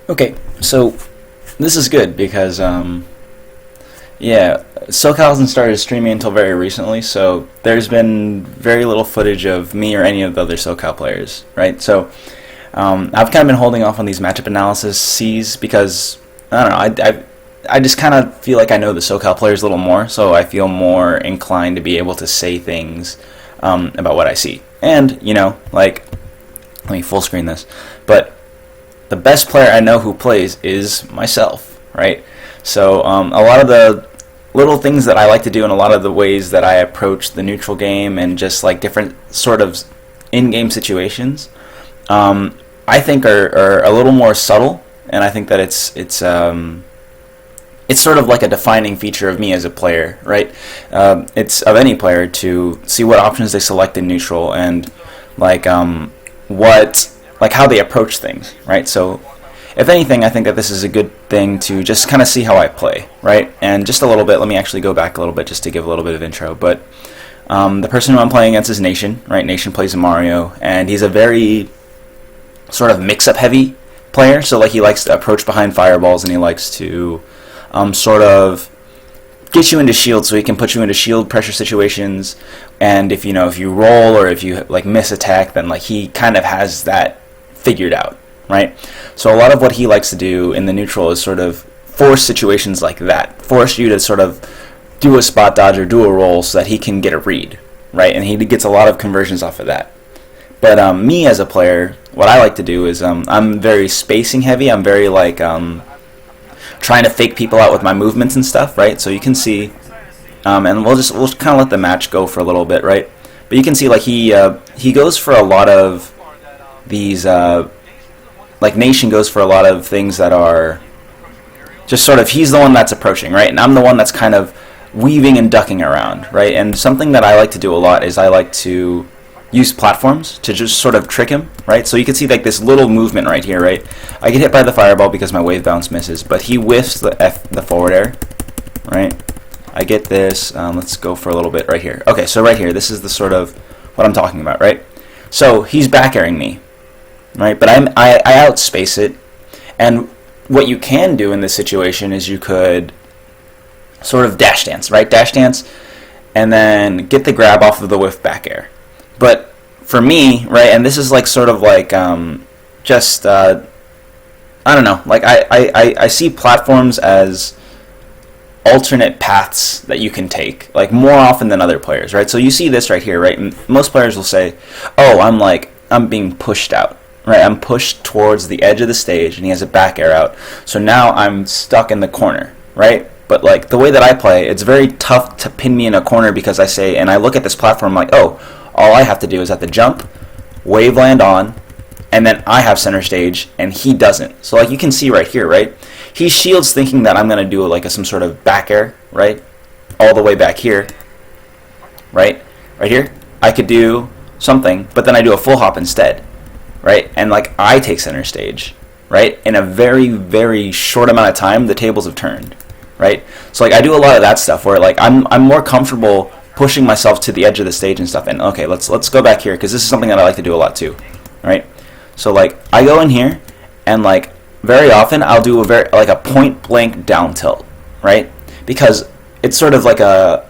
Okay, so this is good because, yeah, SoCal hasn't started streaming until very recently, so there's been very little footage of me or any of the other SoCal players, right? So I've kind of been holding off on these matchup analyses because, I don't know, I just kind of feel like I know the SoCal players a little more, so I feel more inclined to be able to say things about what I see. And, like, let me full screen this, but the best player I know who plays is myself, right? So a lot of the little things that I like to do and a lot of the ways that I approach the neutral game and just like different sort of in-game situations, I think are a little more subtle, and I think that it's sort of like a defining feature of me as a player, right? It's of any player to see what options they select in neutral and like how they approach things, right? So if anything, I think that this is a good thing to just kind of see how I play, right? And just a little bit, let me actually go back a little bit just to give a little bit of intro, but the person who I'm playing against is Nashun, right? Nashun plays a Mario, and he's a very sort of mix-up heavy player, so like he likes to approach behind fireballs and he likes to sort of get you into shield so he can put you into shield pressure situations, and if you roll or if you like miss attack, then like he kind of has that figured out, right? So a lot of what he likes to do in the neutral is sort of force situations like that, force you to sort of do a spot dodge or do a roll so that he can get a read, right? And he gets a lot of conversions off of that. But me as a player, what I like to do is I'm very spacing heavy. I'm very like trying to fake people out with my movements and stuff, right? So you can see, and we'll kind of let the match go for a little bit, right? But you can see like he goes for a lot of these like Nation goes for a lot of things that are just sort of, he's the one that's approaching, right? And I'm the one that's kind of weaving and ducking around, right? And something that I like to do a lot is I like to use platforms to just sort of trick him, right? So you can see like this little movement right here, right? I get hit by the fireball because my wave bounce misses, but he whiffs the forward air, right? I get this, let's go for a little bit right here. Okay, so right here, this is the sort of what I'm talking about, right? So he's back airing me, right? But I outspace it, and what you can do in this situation is you could sort of dash dance, right? Dash dance, and then get the grab off of the whiff back air. But for me, right, and this is like sort of like just I don't know, like I see platforms as alternate paths that you can take, like more often than other players, right? So you see this right here, right? And most players will say, "Oh, I'm being pushed out." Right, I'm pushed towards the edge of the stage, and he has a back air out. So now I'm stuck in the corner, right? But like the way that I play, it's very tough to pin me in a corner because I say, and I look at this platform like, oh, all I have to do is have to jump, wave land on, and then I have center stage, and he doesn't. So like you can see right here, right? He shields thinking that I'm gonna do like some sort of back air, right? All the way back here, right? Right here, I could do something, but then I do a full hop instead. Right, and like I take center stage, right? In a very, very short amount of time, the tables have turned, right? So like I do a lot of that stuff where like I'm more comfortable pushing myself to the edge of the stage and stuff. And okay, let's go back here because this is something that I like to do a lot too, right? So like I go in here, and like very often I'll do a point blank down tilt, right? Because it's sort of like a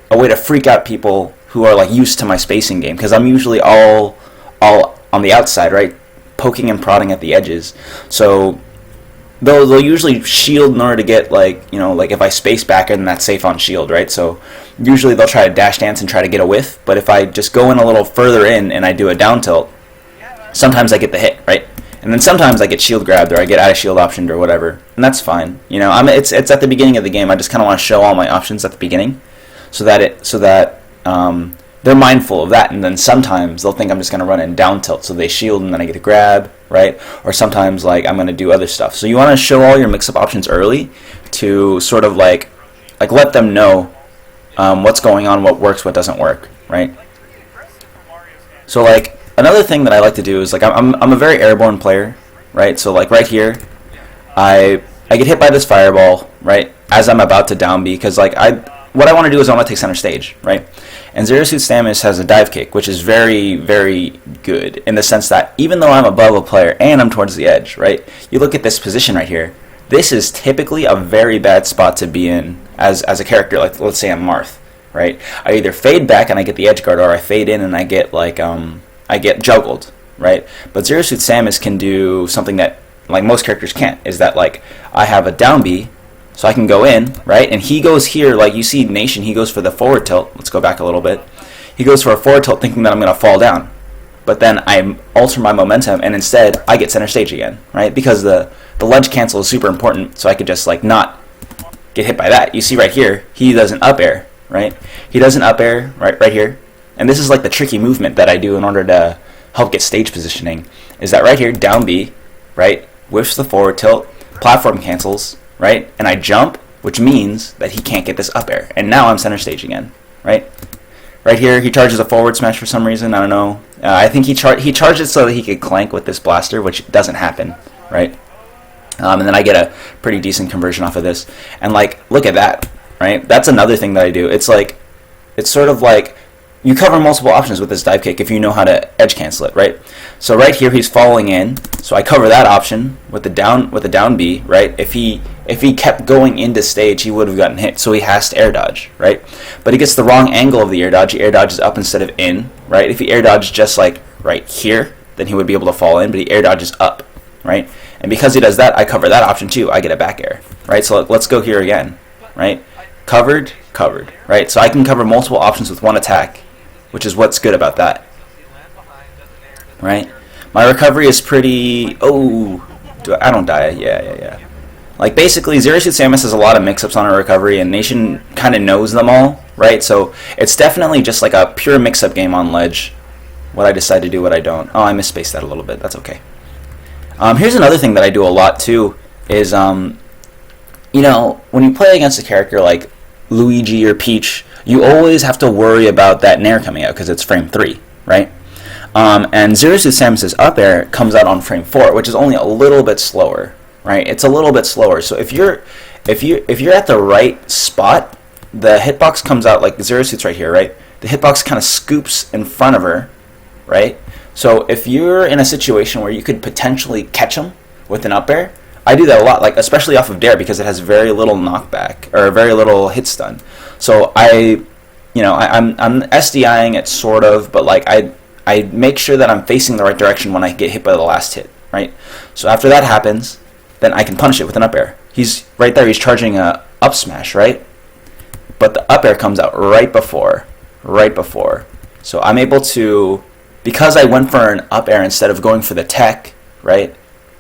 way to freak out people who are like used to my spacing game, because I'm usually all on the outside, right, poking and prodding at the edges. So they'll usually shield in order to get like if I space backer, then that's safe on shield, right? So usually they'll try to dash dance and try to get a whiff, but if I just go in a little further in and I do a down tilt, sometimes I get the hit, right? And then sometimes I get shield grabbed or I get out of shield optioned or whatever, and that's fine. It's at the beginning of the game. I just kind of want to show all my options at the beginning, so that they're mindful of that, and then sometimes they'll think I'm just going to run in down tilt, so they shield and then I get a grab, right? Or sometimes like I'm going to do other stuff. So you want to show all your mix-up options early to sort of like let them know what's going on, what works, what doesn't work, right? So like another thing that I like to do is like I'm a very airborne player, right? So like right here, I get hit by this fireball, right, as I'm about to down B, because like what I want to do is I want to take center stage, right? And Zero Suit Samus has a dive kick, which is very, very good in the sense that even though I'm above a player and I'm towards the edge, right? You look at this position right here. This is typically a very bad spot to be in as a character, like let's say I'm Marth, right? I either fade back and I get the edge guard, or I fade in and I get like I get juggled, right? But Zero Suit Samus can do something that like most characters can't, is that like I have a down B, so I can go in, right? And he goes here, like you see Nation, he goes for the forward tilt. Let's go back a little bit. He goes for a forward tilt thinking that I'm going to fall down. But then I alter my momentum, and instead I get center stage again, right? Because the ledge cancel is super important, so I could just like not get hit by that. You see right here, he does an up air, right? He does an up air right here. And this is like the tricky movement that I do in order to help get stage positioning, is that right here, down B, right? Whiffs the forward tilt, platform cancels, right? And I jump, which means that he can't get this up air. And now I'm center stage again, right? Right here, he charges a forward smash for some reason. I don't know. I think he charged it so that he could clank with this blaster, which doesn't happen, right? And then I get a pretty decent conversion off of this. And like, look at that, right? That's another thing that I do. It's like, it's sort of like, you cover multiple options with this dive kick if you know how to edge cancel it, right? So right here he's falling in, so I cover that option with the down B, right? If he kept going into stage, he would have gotten hit, so he has to air dodge, right? But he gets the wrong angle of the air dodge. He air dodges up instead of in, right? If he air dodged just like right here, then he would be able to fall in, but he air dodges up, right? And because he does that, I cover that option too. I get a back air, right? So let's go here again, right? Covered, right? So I can cover multiple options with one attack, which is what's good about that, right? My recovery is pretty... Oh, I don't die. Yeah. Like, basically, Zero Suit Samus has a lot of mix-ups on her recovery, and Nation kind of knows them all, right? So it's definitely just like a pure mix-up game on ledge. What I decide to do, what I don't. Oh, I misspaced that a little bit. That's okay. Here's another thing that I do a lot, too, is, you know, when you play against a character like Luigi or Peach, you always have to worry about that Nair coming out because it's frame 3, right? And Zero Suit Samus' up air comes out on frame 4, which is only a little bit slower, right? It's a little bit slower. So if you're at the right spot, the hitbox comes out like the Zero Suit's right here, right? The hitbox kind of scoops in front of her, right? So if you're in a situation where you could potentially catch him with an up air, I do that a lot, like especially off of Dare because it has very little knockback or very little hit stun. So I'm SDIing it sort of, but like I make sure that I'm facing the right direction when I get hit by the last hit, right? So after that happens, then I can punish it with an up air. He's right there. He's charging a up smash, right? But the up air comes out right before. So I'm able to, because I went for an up air instead of going for the tech, right?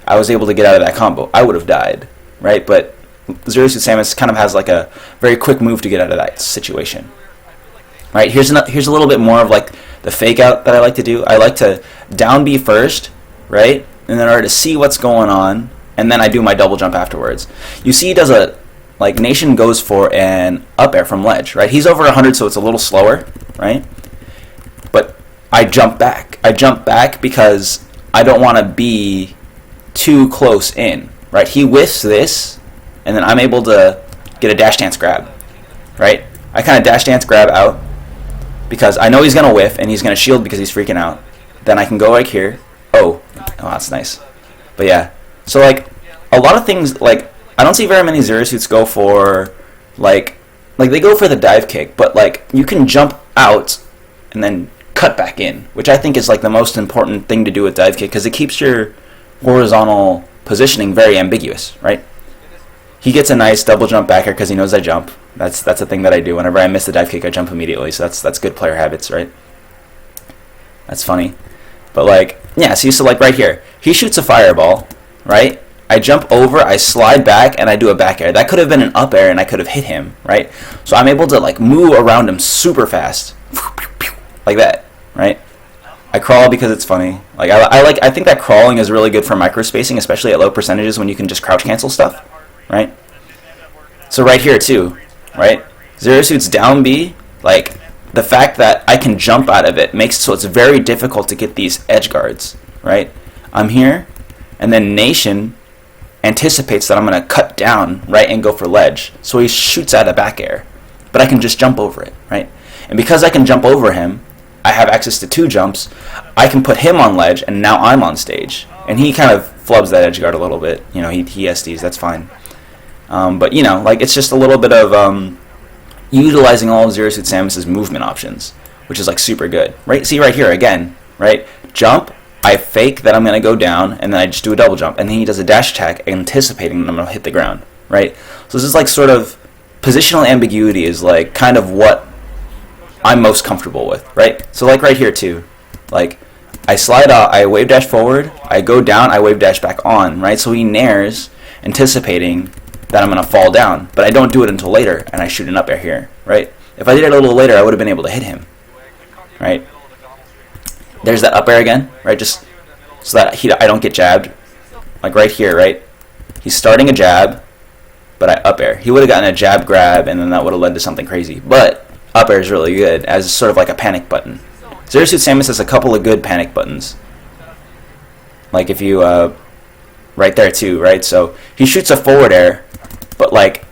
I was able to get out of that combo. I would have died, right? But Zero Suit Samus kind of has like a very quick move to get out of that situation, right? Here's a little bit more of like the fake out that I like to do. I like to down B first, right? And then in order to see what's going on, and then I do my double jump afterwards. You see he does a, like Nation goes for an up air from ledge, right? He's over 100, so it's a little slower, right? But I jump back. Because I don't want to be too close in, right? He whiffs this, and then I'm able to get a dash dance grab, right? I kind of dash dance grab out because I know he's going to whiff and he's going to shield because he's freaking out. Then I can go like here. Oh, that's nice. But yeah, so like a lot of things, like I don't see very many Zero Suits go for like they go for the dive kick, but like you can jump out and then cut back in, which I think is like the most important thing to do with dive kick because it keeps your horizontal positioning very ambiguous, right? He gets a nice double jump back here because he knows I jump. That's a thing that I do. Whenever I miss the dive kick, I jump immediately. So that's good player habits, right? That's funny. But like, yeah, see, so like right here, he shoots a fireball, right? I jump over, I slide back, and I do a back air. That could have been an up air, and I could have hit him, right? So I'm able to like move around him super fast, like that, right? I crawl because it's funny. Like I think that crawling is really good for microspacing, especially at low percentages when you can just crouch cancel stuff, right? So right here too, right? Zero Suit's down B, like the fact that I can jump out of it makes it so it's very difficult to get these edge guards, right? I'm here, and then Nation anticipates that I'm going to cut down, right, and go for ledge. So he shoots out a back air, but I can just jump over it, right? And because I can jump over him, I have access to 2 jumps. I can put him on ledge, and now I'm on stage. And he kind of flubs that edge guard a little bit. You know, he SDs, that's fine. But, you know, like, it's just a little bit of utilizing all of Zero Suit Samus's movement options, which is, like, super good. Right? See right here, again, right? Jump, I fake that I'm going to go down, and then I just do a double jump. And then he does a dash attack, anticipating that I'm going to hit the ground, right? So this is, like, sort of positional ambiguity is, like, kind of what I'm most comfortable with, right? So, like, right here, too. Like, I slide out, I wave dash forward, I go down, I wave dash back on, right? So he nairs, anticipating that I'm going to fall down, but I don't do it until later, and I shoot an up air here, right? If I did it a little later, I would have been able to hit him, right? There's that up air again, right? Just so that I don't get jabbed, like right here, right? He's starting a jab, but I up air. He would have gotten a jab grab, and then that would have led to something crazy, but up air is really good as sort of like a panic button. Zero Suit Samus has a couple of good panic buttons. Like if you, right there too, right? So he shoots a forward air, but like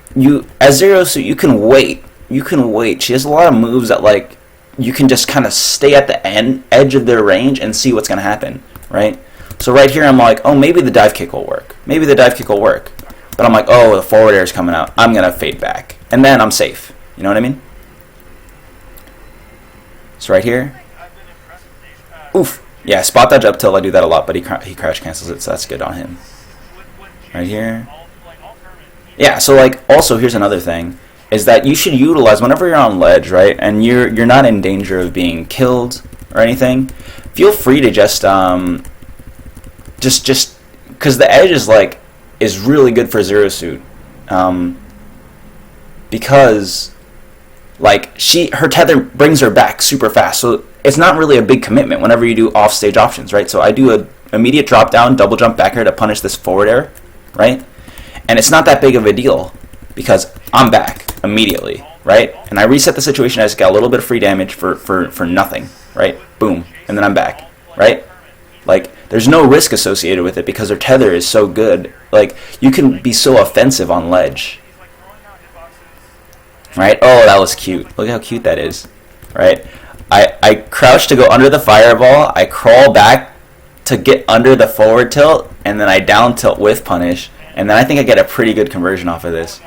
as Zero Suit, you can wait. You can wait. She has a lot of moves that like you can just kind of stay at the edge of their range and see what's going to happen, right? So right here I'm like, oh, maybe the dive kick will work. Maybe the dive kick will work. But I'm like, oh, the forward air is coming out. I'm going to fade back. And then I'm safe. You know what I mean? So right here. Oof. Yeah, spot dodge up tilt, I do that a lot, but he crouch cancels it, so that's good on him. Right here. Yeah, so like, also here's another thing, is that you should utilize, whenever you're on ledge, right, and you're not in danger of being killed or anything, feel free to just because the edge is really good for Zero Suit, because like her tether brings her back super fast, so it's not really a big commitment whenever you do off-stage options, right? So I do a immediate drop down, double jump back here to punish this forward air, right? And it's not that big of a deal because I'm back immediately, right? And I reset the situation, I just got a little bit of free damage for nothing, right? Boom, and then I'm back, right? Like, there's no risk associated with it because her tether is so good. Like, you can be so offensive on ledge, right? Oh, that was cute. Look how cute that is, right? I crouch to go under the fireball, I crawl back to get under the forward tilt, and then I down tilt with punish, and then I think I get a pretty good conversion off of this.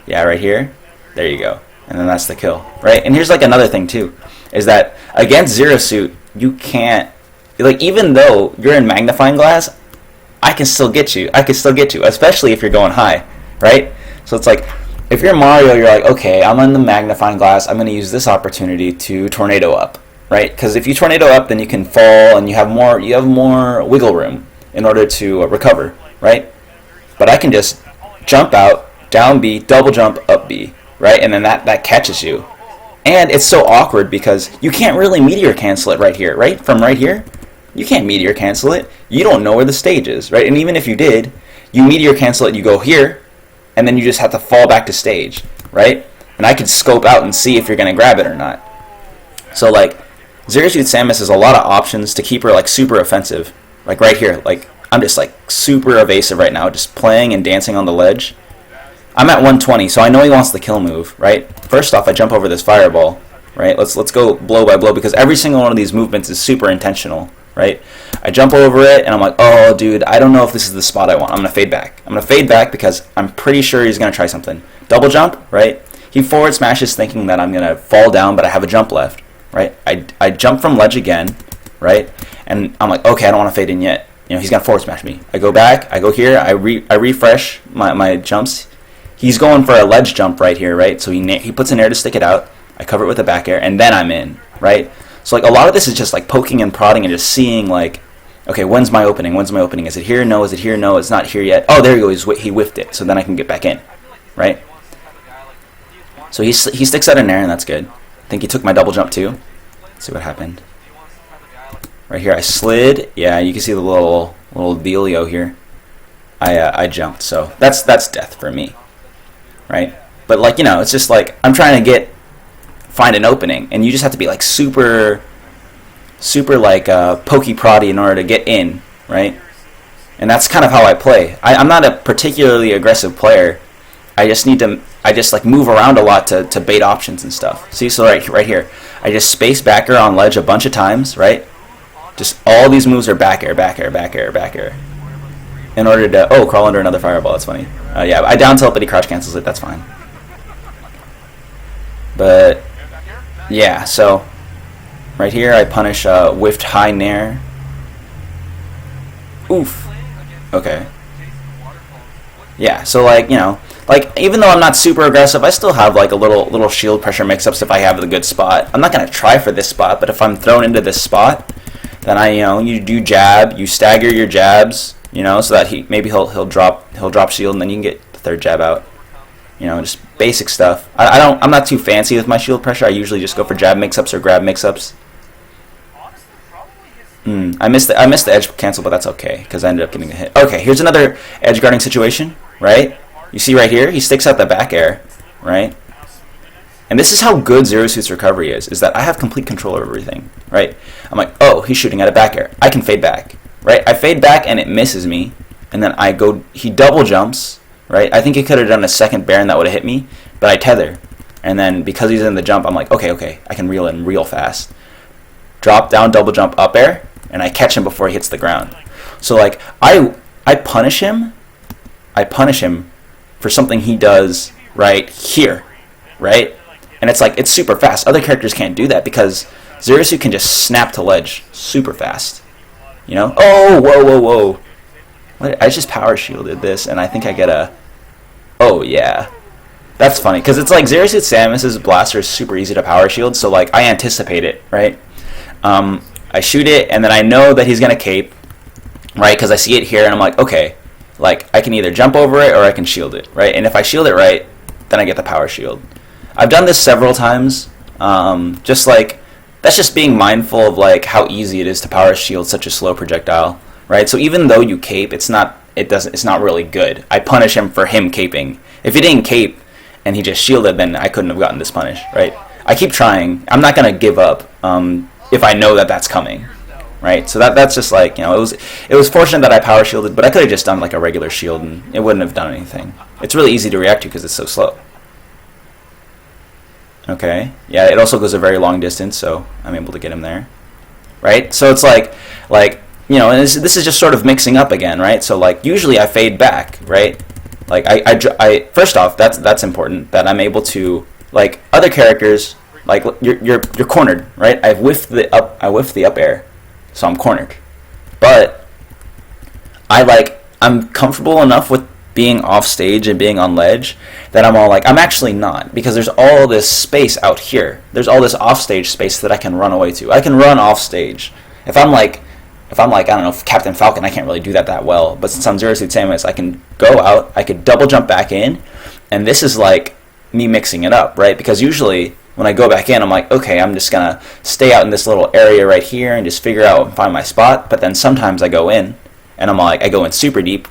Yeah, right here. There you go. And then that's the kill, right? And here's like another thing too, is that against Zero Suit, you can't, like, even though you're in magnifying glass, I can still get you. I can still get you, especially if you're going high, right? So it's like, if you're Mario, you're like, okay, I'm in the magnifying glass, I'm going to use this opportunity to tornado up, right? Because if you tornado up, then you can fall, and you have more wiggle room in order to recover, right? But I can just jump out, down B, double jump, up B, right? And then that catches you. And it's so awkward because you can't really meteor cancel it right here, right? From right here, you can't meteor cancel it. You don't know where the stage is, right? And even if you did, you meteor cancel it, you go here, and then you just have to fall back to stage, right? And I could scope out and see if you're going to grab it or not. So, like, Zero Suit Samus has a lot of options to keep her, like, super offensive. Like, right here, like, I'm just, like, super evasive right now, just playing and dancing on the ledge. I'm at 120, so I know he wants the kill move, right? First off, I jump over this fireball, right? Let's go blow by blow, because every single one of these movements is super intentional, right? I jump over it, and I'm like, oh, dude, I don't know if this is the spot I want. I'm going to fade back. I'm going to fade back because I'm pretty sure he's going to try something. Double jump, right? He forward smashes thinking that I'm going to fall down, but I have a jump left, right? I jump from ledge again, right? And I'm like, okay, I don't want to fade in yet. You know, he's going to forward smash me. I go back, I go here, I refresh my jumps. He's going for a ledge jump right here, right? So he puts an air to stick it out. I cover it with a back air, and then I'm in, right? So, like, a lot of this is just, like, poking and prodding and just seeing, like, okay, when's my opening? When's my opening? Is it here? No. Is it here? No. It's not here yet. Oh, there you go. He whiffed it. So then I can get back in, right? So he sticks out an air, and that's good. I think he took my double jump, too. Let's see what happened. Right here, I slid. Yeah, you can see the little dealio here. I jumped. So that's death for me, right? But, like, you know, it's just, like, I'm trying to find an opening, and you just have to be, like, super like pokey proddy in order to get in, right? And that's kind of how I play. I'm not a particularly aggressive player, I just like move around a lot to bait options and stuff. See, so right here, I just space back air on ledge a bunch of times, right? Just all these moves are back air, back air, back air, back air. In order to, crawl under another fireball, that's funny. Yeah, I down tilt, but he crouch cancels it, that's fine. But, yeah, so, right here I punish whiffed high nair. Oof. Okay. Yeah, so like, you know, like even though I'm not super aggressive, I still have like a little shield pressure mix-ups if I have the good spot. I'm not gonna try for this spot, but if I'm thrown into this spot, then you do jab, you stagger your jabs, you know, so that he'll drop shield, and then you can get the third jab out. You know, just basic stuff. I'm not too fancy with my shield pressure. I usually just go for jab mix-ups or grab mix-ups. I missed the edge cancel, but that's okay because I ended up getting a hit. Okay, here's another edge guarding situation, right? You see right here, he sticks out the back air, right? And this is how good Zero Suit's recovery is that I have complete control over everything, right? I'm like, oh, he's shooting at a back air. I can fade back, right? I fade back and it misses me, and then he double jumps, right? I think he could have done a second baron that would have hit me, but I tether. And then because he's in the jump, I'm like, okay, I can reel in real fast. Drop down, double jump, up air, and I catch him before he hits the ground. So like I punish him for something he does right here, right? And it's like it's super fast. Other characters can't do that because Zero Suit can just snap to ledge super fast. You know? Oh, whoa. What? I just power shielded this, and I think I get a. Oh yeah, that's funny because it's like Zero Suit Samus's blaster is super easy to power shield. So like I anticipate it, right? I shoot it, and then I know that he's gonna cape, right? Because I see it here, and I'm like, okay, like I can either jump over it or I can shield it, right? And if I shield it right, then I get the power shield. I've done this several times. Just like that's just being mindful of like how easy it is to power shield such a slow projectile, right? So even though you cape, it's not really good. I punish him for him caping. If he didn't cape and he just shielded, then I couldn't have gotten this punish, right? I keep trying. I'm not gonna give up. If I know that that's coming, right? So that's just like, you know, it was fortunate that I power shielded, but I could have just done like a regular shield and it wouldn't have done anything. It's really easy to react to because it's so slow. Okay, yeah, it also goes a very long distance, so I'm able to get him there, right? So it's like you know, and this is just sort of mixing up again, right? So like usually I fade back, right? Like I first off, that's important that I'm able to, like other characters. Like you're cornered, right? I whiffed the up air, so I'm cornered. But I'm comfortable enough with being off stage and being on ledge that I'm all like I'm actually not, because there's all this space out here. There's all this off stage space that I can run away to. I can run off stage. If I'm like I don't know, Captain Falcon, I can't really do that well. But since I'm Zero Suit Samus, I can go out. I could double jump back in, and this is like me mixing it up, right? Because usually when I go back in, I'm like, okay, I'm just gonna stay out in this little area right here and just figure out and find my spot. But then sometimes I go in, and I'm like, I go in super deep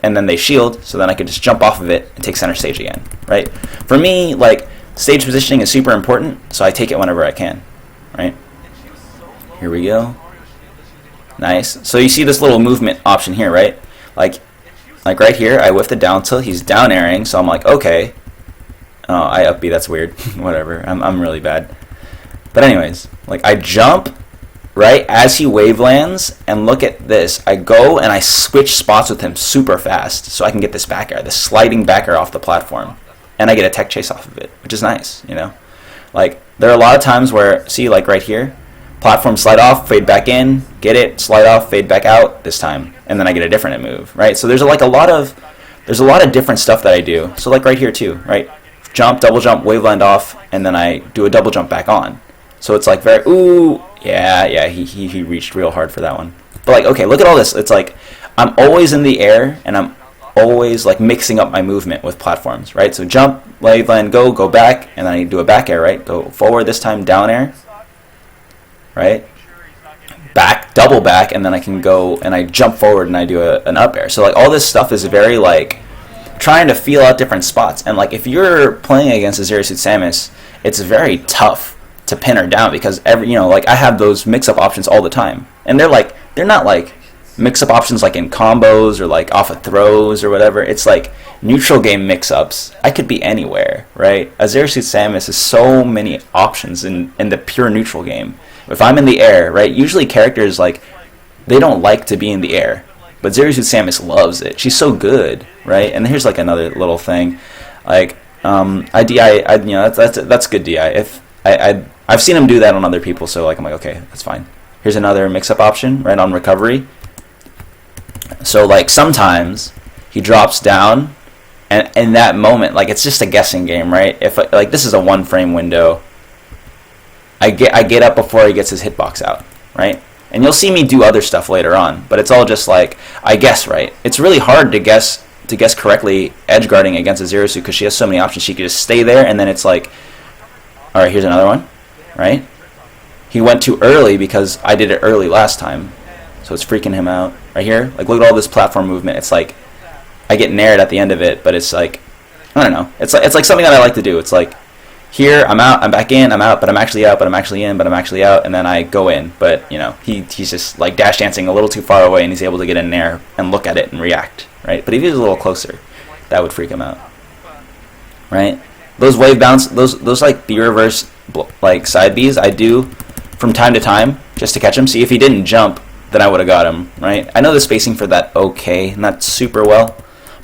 and then they shield, so then I could just jump off of it and take center stage again, right? For me, like stage positioning is super important, so I take it whenever I can, right? Here we go. Nice. So you see this little movement option here, right? Like right here, I whiff the down tilt. He's down airing, so I'm like, okay. Oh, I up B, that's weird. Whatever, I'm really bad. But anyways, like I jump right as he wave lands, and look at this. I go and I switch spots with him super fast so I can get this back air, this sliding back air off the platform. And I get a tech chase off of it, which is nice, you know? Like, there are a lot of times where, see, like right here, platform slide off, fade back in, get it, slide off, fade back out this time, and then I get a different move, right? So there's a lot of different stuff that I do. So like right here too, right? Jump, double jump, wave land off, and then I do a double jump back on. So it's like very, ooh, yeah, he reached real hard for that one. But like, okay, look at all this. It's like I'm always in the air, and I'm always like mixing up my movement with platforms, right? So jump, wave land, go back, and then I do a back air, right? Go forward this time, down air, right? Back, double back, and then I can go and I jump forward and I do an up air. So like all this stuff is very like trying to feel out different spots. And like if you're playing against a Zero Suit Samus, it's very tough to pin her down because like I have those mix-up options all the time, and they're not like mix-up options like in combos or like off of throws or whatever. It's like neutral game mix-ups. I could be anywhere, right? A Zero Suit Samus has so many options in the pure neutral game. If I'm in the air, right, usually characters, like, they don't like to be in the air. But Zero Suit Samus loves it. She's so good, right? And here's like another little thing. Like, that's good DI. If I've seen him do that on other people, so like I'm like, okay, that's fine. Here's another mix-up option, right, on recovery. So like sometimes he drops down, and in that moment, like it's just a guessing game, right? If like this is a 1 frame window, I get up before he gets his hitbox out, right? And you'll see me do other stuff later on, but it's all just like I guess, right? It's really hard to guess correctly edge guarding against a Zero Suit because she has so many options. She could just stay there, and then it's like, all right, here's another one, right? He went too early because I did it early last time, so it's freaking him out. Right here, like look at all this platform movement. It's like I get nared at the end of it, but it's like I don't know. It's like something that I like to do. It's like here I'm out, I'm back in, I'm out, but I'm actually out, but I'm actually in, but I'm actually out, and then I go in. But you know, he's just like dash dancing a little too far away, and he's able to get in there and look at it and react, right? But if he was a little closer, that would freak him out, right? Those wave bounce, those like B reverse like side Bs, I do from time to time just to catch him. See if he didn't jump, then I would have got him, right? I know the spacing for that okay, not super well,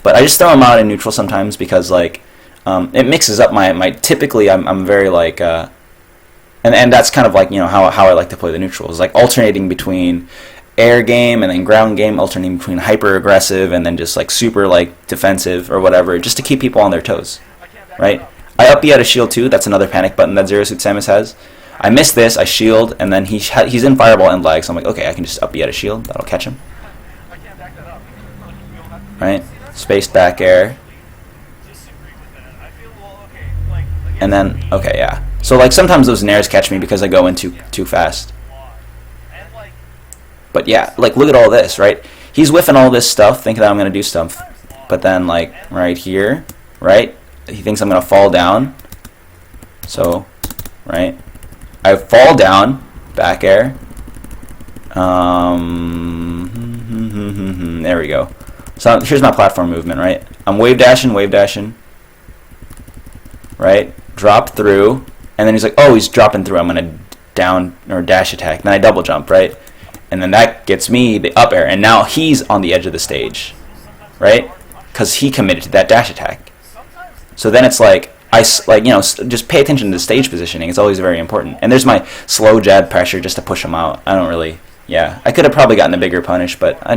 but I just throw him out in neutral sometimes because like it mixes up my typically I'm very like and that's kind of like, you know, how I like to play the neutrals, like alternating between air game and then ground game, alternating between hyper aggressive and then just like super like defensive or whatever, just to keep people on their toes, right? I up B out of shield too. That's another panic button that Zero Suit Samus has. I miss this, I shield, and then he's in fireball and lag, so I'm like, okay, I can just up B out of shield, that'll catch him. Right? Space back air. And then, okay, yeah. So like sometimes those nairs catch me because I go in too fast. But yeah, like look at all this, right? He's whiffing all this stuff, thinking that I'm going to do stuff. But then like right here, right? He thinks I'm going to fall down. So, right? I fall down, back air. There we go. So here's my platform movement, right? I'm wave dashing, right? Drop through, and then he's like, oh, he's dropping through. I'm gonna down or dash attack. Then I double jump, right? And then that gets me the up air, and now he's on the edge of the stage, right? Because he committed to that dash attack. So then it's like, just pay attention to the stage positioning. It's always very important. And there's my slow jab pressure just to push him out. I don't really, yeah. I could have probably gotten a bigger punish, but I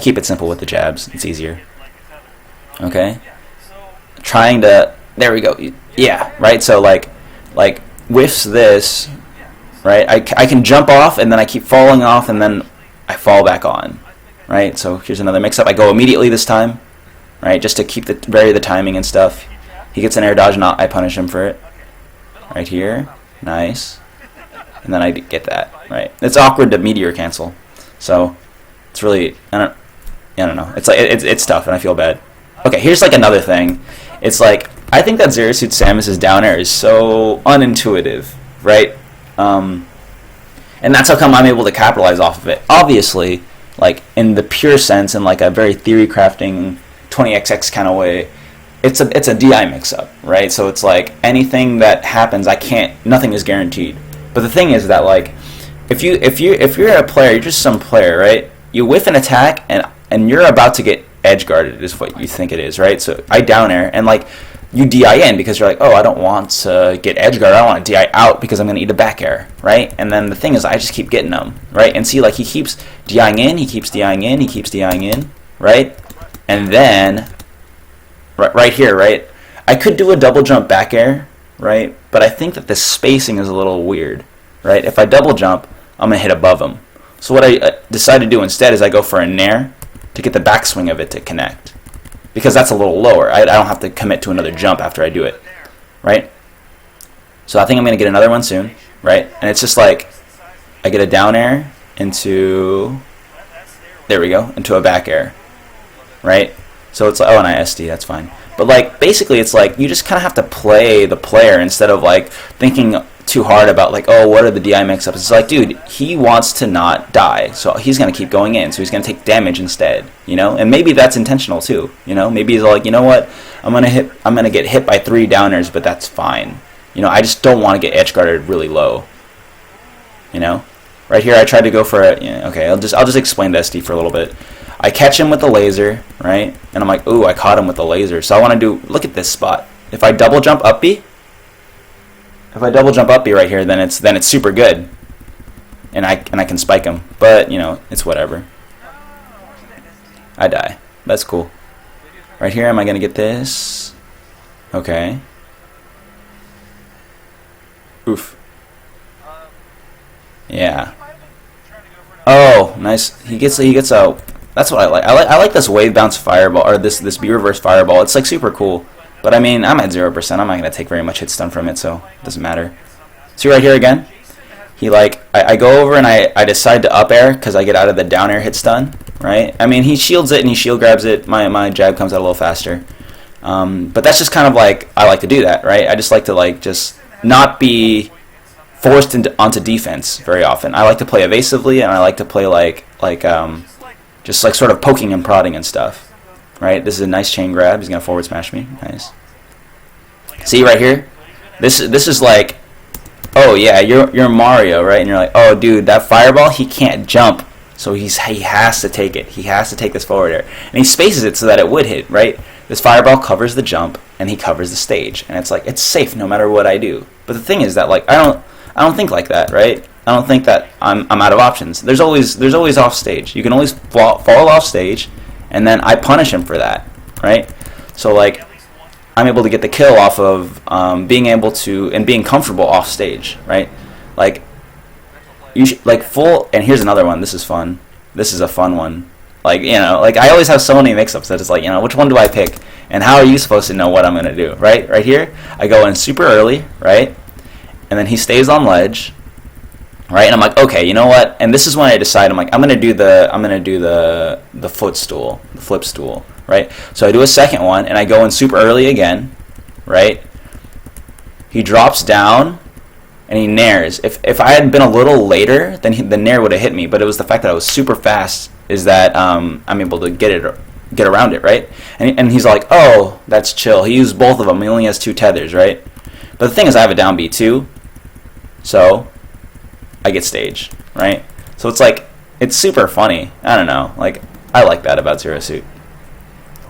keep it simple with the jabs. It's easier. Okay? Trying to, there we go. Yeah, right? So like whiffs this, right? I can jump off, and then I keep falling off, and then I fall back on, right? So here's another mix-up. I go immediately this time, right? Just to vary the timing and stuff. He gets an air dodge, and I punish him for it. Right here. Nice. And then I get that, right? It's awkward to meteor cancel. So it's really, I don't know. It's like it's tough, and I feel bad. Okay, here's like another thing. It's like, I think that Zero Suit Samus' down air is so unintuitive, right? And that's how come I'm able to capitalize off of it. Obviously, like in the pure sense, in like a very theory crafting 20xx kind of way, it's a DI mix-up, right? So it's like anything that happens, nothing is guaranteed. But the thing is that like, if you're a player, you're just some player, right? You whiff an attack and you're about to get edge guarded is what you think it is, right? So I down air and like you DI in because you're like, oh, I don't want to get edge guard. I want to DI out because I'm going to eat a back air, right? And then the thing is, I just keep getting them, right? And see, like he keeps DIing in, he keeps DIing in, he keeps DIing in, right? And then right here, right? I could do a double jump back air, right? But I think that the spacing is a little weird, right? If I double jump, I'm going to hit above him. So what I decided to do instead is I go for a nair to get the backswing of it to connect. Because that's a little lower. I don't have to commit to another jump after I do it, right? So I think I'm going to get another one soon, right? And it's just like, I get a down air into, there we go, into a back air, right? So it's like, oh, and I SD, that's fine. But like, basically it's like, you just kind of have to play the player instead of like thinking too hard about like, oh, what are the DI mix-ups. It's like, dude, he wants to not die, so he's gonna keep going in, so he's gonna take damage instead, you know. And maybe that's intentional too, you know. Maybe he's like, you know what, I'm gonna get hit by 3 downers, but that's fine, you know. I just don't want to get edge guarded really low, you know. Right here, I tried to go for a, okay, I'll just explain to SD for a little bit. I catch him with the laser, right, and I'm like, ooh, I caught him with the laser. So I want to do, look at this spot. If I double jump up B. If I double jump up B right here, then it's super good, and I can spike him. But you know, it's whatever. I die. That's cool. Right here, am I gonna get this? Okay. Oof. Yeah. Oh, nice. He gets a. That's what I like. I like this wave bounce fireball, or this B reverse fireball. It's like super cool. But I mean, I'm at 0%. I'm not gonna take very much hit stun from it, so it doesn't matter. See right here again? He like, I go over and I decide to up air because I get out of the down air hit stun, right? I mean, he shields it and he shield grabs it. My jab comes out a little faster. But that's just kind of like, I like to do that, right? I just like to like just not be forced onto defense very often. I like to play evasively, and I like to play just like sort of poking and prodding and stuff. Right, this is a nice chain grab. He's gonna forward smash me. Nice. See right here, this is like, oh yeah, you're Mario, right? And you're like, oh dude, that fireball, he can't jump, so he has to take it. He has to take this forward air, and he spaces it so that it would hit. Right, this fireball covers the jump, and he covers the stage, and it's like it's safe no matter what I do. But the thing is that like I don't think like that, right? I don't think that I'm out of options. There's always off stage. You can always fall off stage. And then I punish him for that, right? So like, I'm able to get the kill off of being able to and being comfortable off stage, right? Like, full. And here's another one. This is fun. This is a fun one. Like, you know, like I always have so many mix-ups that it's like, you know, which one do I pick? And how are you supposed to know what I'm gonna do, right? Right here, I go in super early, right? And then he stays on ledge. Right, and I'm like, okay, you know what? And this is when I decide, I'm like, I'm gonna do the footstool, the flip stool, right? So I do a second one, and I go in super early again, right? He drops down, and he nairs. If I had been a little later, then the nair would have hit me. But it was the fact that I was super fast is that I'm able to get around it, right? And he's like, oh, that's chill. He used both of them. He only has 2 tethers, right? But the thing is, I have a down B too, so I get stage, right? So it's like, it's super funny. I don't know. Like, I like that about Zero Suit.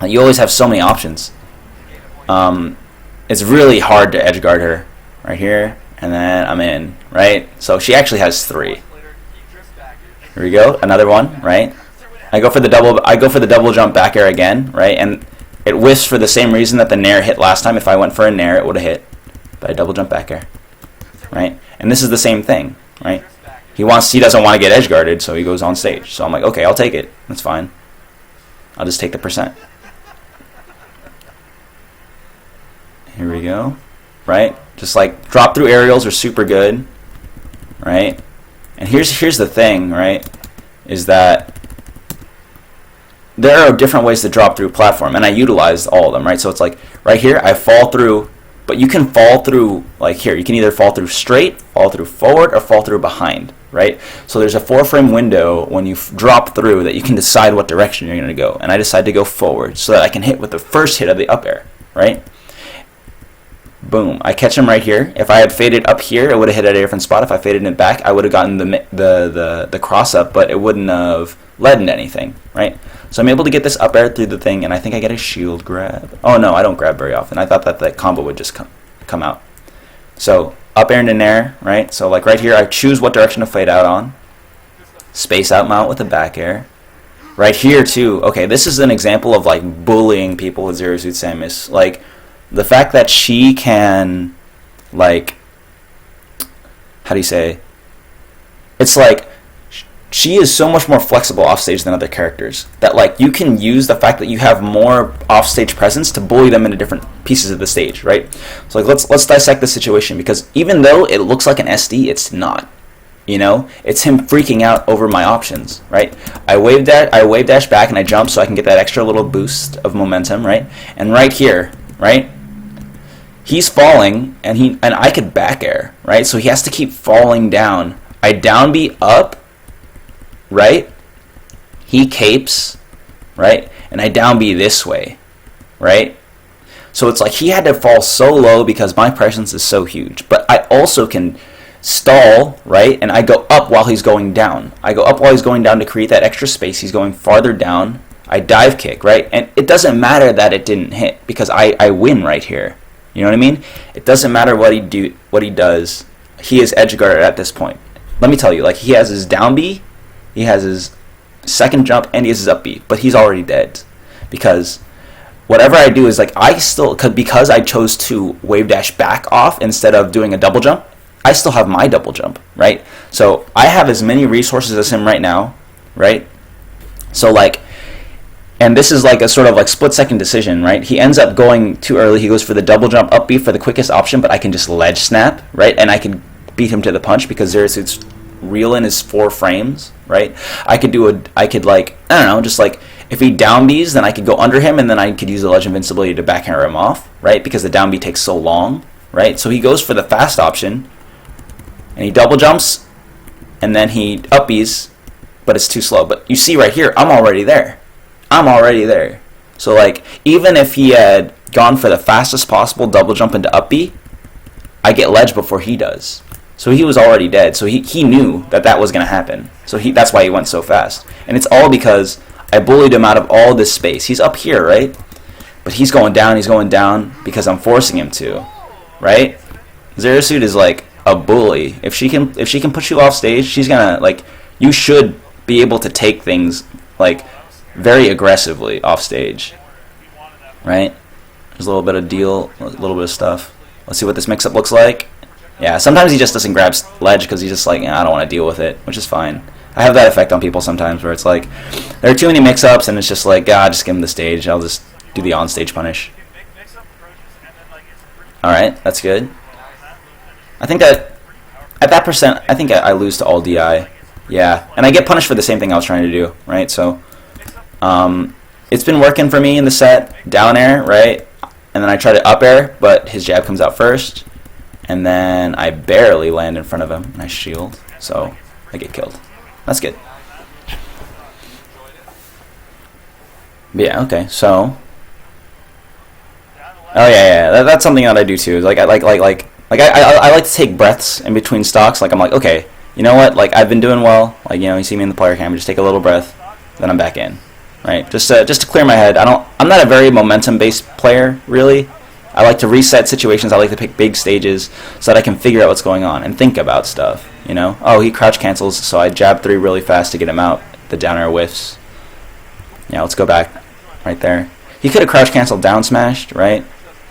Like, you always have so many options. It's really hard to edge guard her right here, and then I'm in, right? So she actually has 3. Here we go, another one, right? I go for the double jump back air again, right? And it whiffs for the same reason that the nair hit last time. If I went for a nair, it would have hit. But I double jump back air, right? And this is the same thing. Right? He doesn't want to get edge guarded, so he goes on stage. So I'm like, okay, I'll take it. That's fine. I'll just take the percent. Here we go. Right? Just like drop through aerials are super good. Right? And here's the thing, right? Is that there are different ways to drop through platform, and I utilize all of them, right? So it's like right here, I fall through. But you can fall through, like here, you can either fall through straight, fall through forward, or fall through behind, right? So there's a 4-frame window when you drop through that you can decide what direction you're going to go. And I decide to go forward so that I can hit with the first hit of the up air, right? Boom. I catch him right here. If I had faded up here, it would have hit at a different spot. If I faded it back, I would have gotten the cross up, but it wouldn't have led into anything, right? So I'm able to get this up air through the thing, and I think I get a shield grab. Oh no, I don't grab very often. I thought that the combo would just come out. So up air into nair, right? So like right here, I choose what direction to fade out on. Space out mount with a back air. Right here too. Okay, this is an example of like bullying people with Zero Suit Samus. Like the fact that she can, like, how do you say? It's like she is so much more flexible offstage than other characters that like you can use the fact that you have more offstage presence to bully them into different pieces of the stage, right? So like let's dissect the situation, because even though it looks like an SD, it's not. You know, it's him freaking out over my options, right? I wave dash back and I jump so I can get that extra little boost of momentum, right? And right here, right? he's falling, and I could back air, right? So he has to keep falling down. I down B up, right? He capes, right? And I down B this way, right? So it's like he had to fall so low because my presence is so huge. But I also can stall, right? And I go up while he's going down. I go up while he's going down to create that extra space. He's going farther down. I dive kick, right? And it doesn't matter that it didn't hit because I win right here. You know what I mean? It doesn't matter what he does. He is edge guarded at this point. Let me tell you, like, he has his down B, he has his second jump, and he has his up B, but he's already dead because whatever I do is like because I chose to wave dash back off instead of doing a double jump. I still have my double jump, right? So I have as many resources as him right now, right? So like, and this is like a sort of like split-second decision, right? He ends up going too early. He goes for the double jump up B for the quickest option, but I can just ledge snap, right? And I can beat him to the punch because ZSS reel in is 4 frames, right? I could like, I don't know, just like if he down B's, then I could go under him and then I could use the ledge invincibility to backhand him off, right? Because the down B takes so long, right? So he goes for the fast option and he double jumps and then he up B's, but it's too slow. But you see right here, I'm already there. So like, even if he had gone for the fastest possible double jump into up B, I get ledge before he does. So he was already dead. So he knew that was going to happen. So that's why he went so fast. And it's all because I bullied him out of all this space. He's up here, right? But he's going down because I'm forcing him to, right? ZSS is like a bully. If she can push you off stage, she's going to, like, you should be able to take things like very aggressively off stage, right? There's a little bit of deal, a little bit of stuff. Let's see what this mix-up looks like. Yeah, sometimes he just doesn't grab ledge because he's just like, I don't want to deal with it, which is fine. I have that effect on people sometimes where it's like, there are too many mix-ups and it's just like, just give him the stage. I'll just do the on-stage punish. Alright, that's good. I think that, at that percent, I think I lose to all DI. Yeah, and I get punished for the same thing I was trying to do, right? So, it's been working for me in the set. Down air, right? And then I try to up air, but his jab comes out first. And then I barely land in front of him, and I shield, so I get killed. That's good. But yeah, okay, so. Oh yeah, that's something that I do too. Like I like to take breaths in between stocks. Like I'm like, okay, you know what? Like I've been doing well. Like, you know, you see me in the player cam, just take a little breath, then I'm back in, right? Just to clear my head. I'm not a very momentum-based player, really. I like to reset situations. I like to pick big stages so that I can figure out what's going on and think about stuff, you know? Oh, he crouch cancels, so I jab 3 really fast to get him out. The down air whiffs. Yeah, let's go back right there. He could have crouch canceled down smashed, right?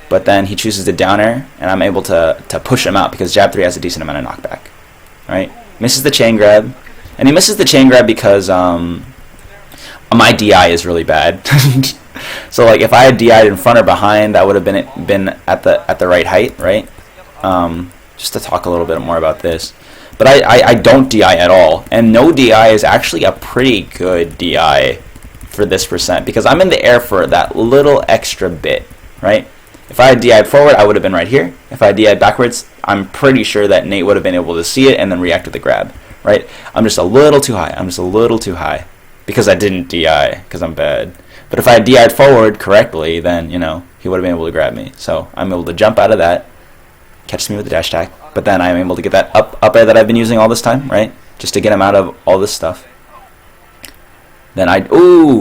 But then he chooses the down air, and I'm able to push him out because jab 3 has a decent amount of knockback, right? Misses the chain grab. And he misses the chain grab because my DI is really bad. So like if I had DI'd in front or behind, that would have been at the right height, right? Just to talk a little bit more about this. But I don't DI at all. And no DI is actually a pretty good DI for this percent because I'm in the air for that little extra bit, right? If I had DI'd forward, I would have been right here. If I had DI'd backwards, I'm pretty sure that Nate would have been able to see it and then react with the grab, right? I'm just a little too high. Because I didn't DI, because I'm bad. But if I had DI'd forward correctly, then, you know, he would have been able to grab me. So I'm able to jump out of that, catch me with the dash attack, but then I'm able to get that up air that I've been using all this time, right? Just to get him out of all this stuff. Then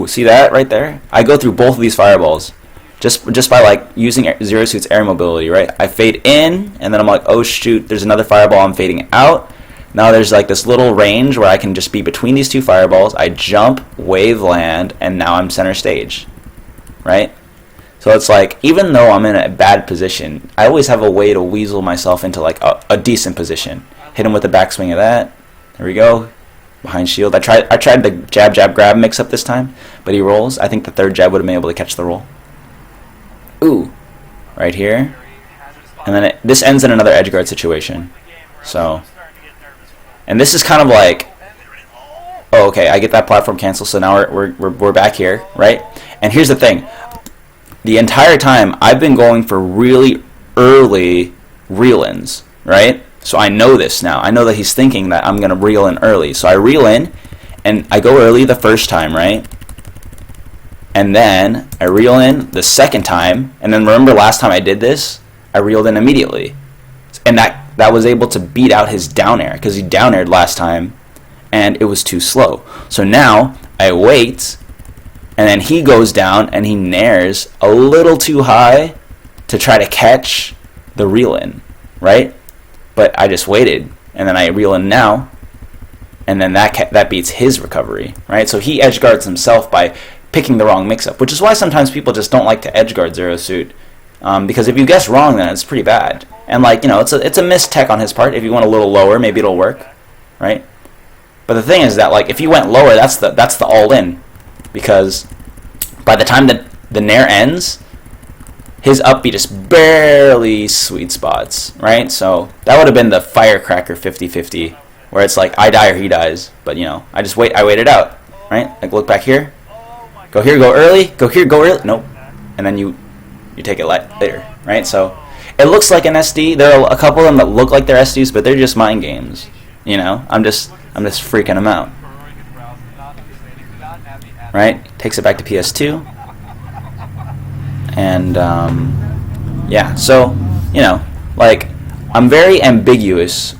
see that right there? I go through both of these fireballs. Just by like using Zero Suit's air mobility, right? I fade in, and then I'm like, oh shoot, there's another fireball, I'm fading out. Now there's like this little range where I can just be between these 2 fireballs. I jump, wave land, and now I'm center stage, right? So it's like, even though I'm in a bad position, I always have a way to weasel myself into like a decent position. Hit him with the backswing of that. There we go. Behind shield. I tried the jab grab mix up this time, but he rolls. I think the 3rd jab would have been able to catch the roll. Ooh, right here. And then this ends in another edge guard situation. So. And this is kind of like, oh, okay, I get that platform cancel, so now we're back here, right? And here's the thing. The entire time, I've been going for really early reel-ins, right? So I know this now. I know that he's thinking that I'm going to reel in early. So I reel in, and I go early the first time, right? And then I reel in the second time, and then remember last time I did this, I reeled in immediately. And that was able to beat out his down air, because he down aired last time, and it was too slow. So now I wait, and then he goes down, and he nares a little too high to try to catch the reel in, right? But I just waited, and then I reel in now, and then that beats his recovery, right? So he edge guards himself by picking the wrong mix-up, which is why sometimes people just don't like to edge guard Zero Suit, because if you guess wrong, then it's pretty bad. And like, you know, it's a missed tech on his part. If you went a little lower, maybe it'll work, right? But the thing is that like if you went lower, that's the all-in, because by the time that the nair ends, his up B just barely sweet spots, right? So that would have been the firecracker 50-50, where it's like I die or he dies. But you know, I waited out, right? Like look back here, go here, go early, go here, go early, nope, and then you take it later, right? So it looks like an SD. There are a couple of them that look like they're SDs, but they're just mind games. You know, I'm just freaking them out, right? Takes it back to PS2. And yeah, so you know, like I'm very ambiguous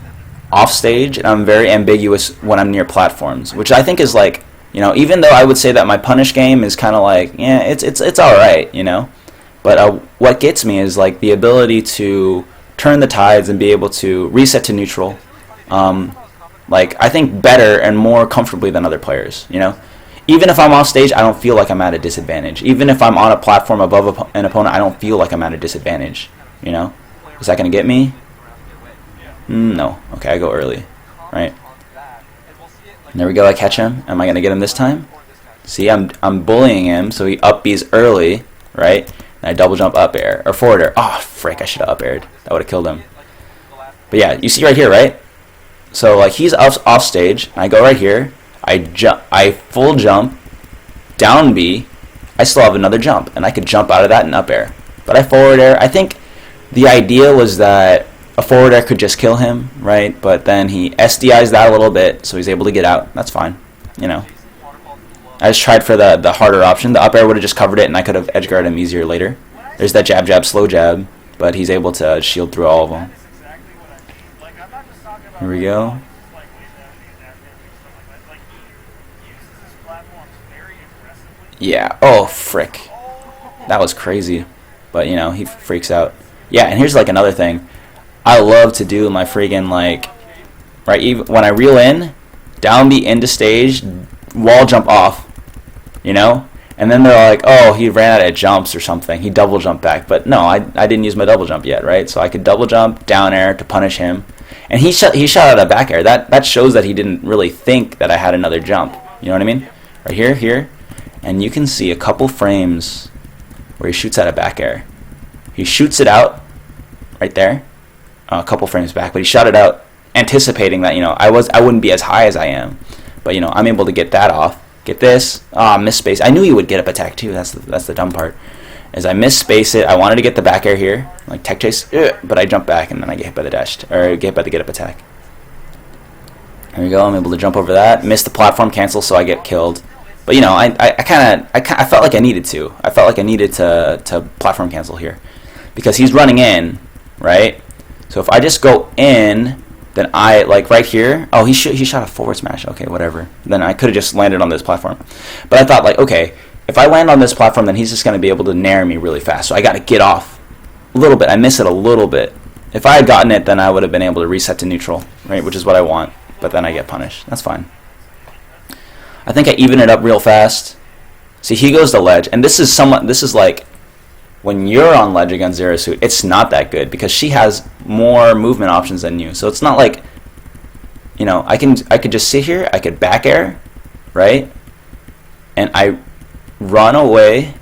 off stage, and I'm very ambiguous when I'm near platforms, which I think is like, you know, even though I would say that my punish game is kind of like, yeah, it's all right, you know, but what gets me is like the ability to turn the tides and be able to reset to neutral, like I think better and more comfortably than other players, you know. Even if I'm off stage, I don't feel like I'm at a disadvantage. Even if I'm on a platform above an opponent, I don't feel like I'm at a disadvantage. You know? Is that going to get me? No. Okay, I go early. Right? There we go, I catch him. Am I going to get him this time? See, I'm bullying him, so he up B's early, right? And I double jump up air, or forward air. Oh, frick, I should have up aired. That would have killed him. But yeah, you see right here, right? So like he's off stage, and I go right here. I full jump, down B, I still have another jump, and I could jump out of that and up air. But I forward air. I think the idea was that a forward air could just kill him, right? But then he SDIs that a little bit, so he's able to get out. That's fine, you know. I just tried for the harder option. The up air would have just covered it, and I could have edge guarded him easier later. There's that jab, jab, slow jab, but he's able to shield through all of them. Here we go. Yeah, oh frick. That was crazy. But you know, he freaks out. Yeah, and here's like another thing. I love to do my friggin' like, right, even when I reel in, down B into stage, wall jump off, you know? And then they're like, oh, he ran out of jumps or something. He double jumped back. But no, I didn't use my double jump yet, right? So I could double jump, down air to punish him. And he shot out a back air. That shows that he didn't really think that I had another jump. You know what I mean? Right here, here. And you can see a couple frames where he shoots out a back air. He shoots it out right there, a couple frames back, but he shot it out anticipating that, you know, I wouldn't be as high as I am. But, you know, I'm able to get that off. Get this. Miss space. I knew he would get up attack too. That's the dumb part. As I miss space it, I wanted to get the back air here, like tech chase, but I jump back and then I get hit by the dash, or get hit by the get up attack. There we go. I'm able to jump over that. Miss the platform cancel, so I get killed. But you know, I felt like I needed to. I felt like I needed to platform cancel here, because he's running in, right? So if I just go in, then I like right here. Oh, he shot a forward smash. Okay, whatever. Then I could have just landed on this platform. But I thought like, okay, if I land on this platform, then he's just going to be able to nair me really fast. So I got to get off a little bit. I miss it a little bit. If I had gotten it, then I would have been able to reset to neutral, right? Which is what I want. But then I get punished. That's fine. I think I even it up real fast. See, he goes to ledge, and this is like when you're on ledge against Zero Suit, it's not that good because she has more movement options than you. So it's not like, you know, I could just sit here, I could back air, right? And I run away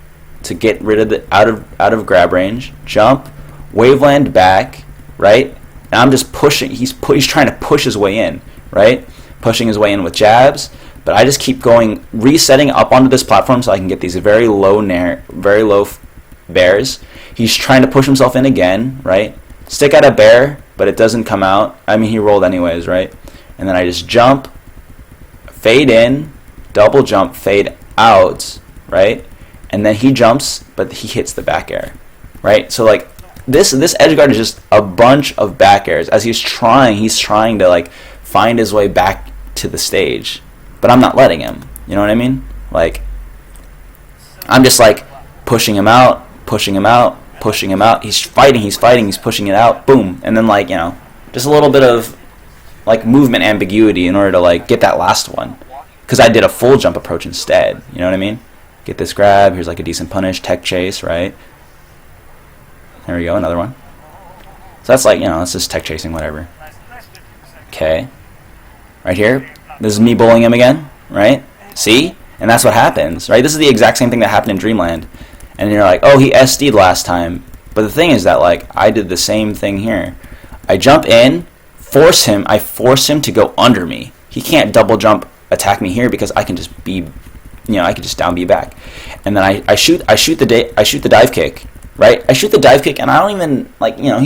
to get rid of the out of grab range, jump, waveland back, right? And I'm just pushing. He's trying to push his way in, right? Pushing his way in with jabs. But I just keep going, resetting up onto this platform so I can get these very low bears. He's trying to push himself in again, right? Stick at a bear, but it doesn't come out. I mean, he rolled anyways, right? And then I just jump, fade in, double jump, fade out, right? And then he jumps, but he hits the back air, right? So like this edge guard is just a bunch of back airs as he's trying to like find his way back to the stage, but I'm not letting him. You know what I mean? Like I'm just like pushing him out, pushing him out, pushing him out. He's fighting, he's pushing it out, boom, and then like, you know, just a little bit of like movement ambiguity in order to like get that last one, because I did a full jump approach instead. You know what I mean? Get this grab. Here's like a decent punish, tech chase, right? There we go, another one. So that's like, you know, that's just tech chasing, whatever. Okay, right here, this is me bullying him again, right? See? And that's what happens, right? This is the exact same thing that happened in Dreamland. And you're like, oh, he SD'd last time. But the thing is that, like, I did the same thing here. I jump in, I force him to go under me. He can't double jump attack me here because I can just be, you know, I can just down B back. And then I shoot the dive kick, right? I shoot the dive kick, and I don't even, like, you know,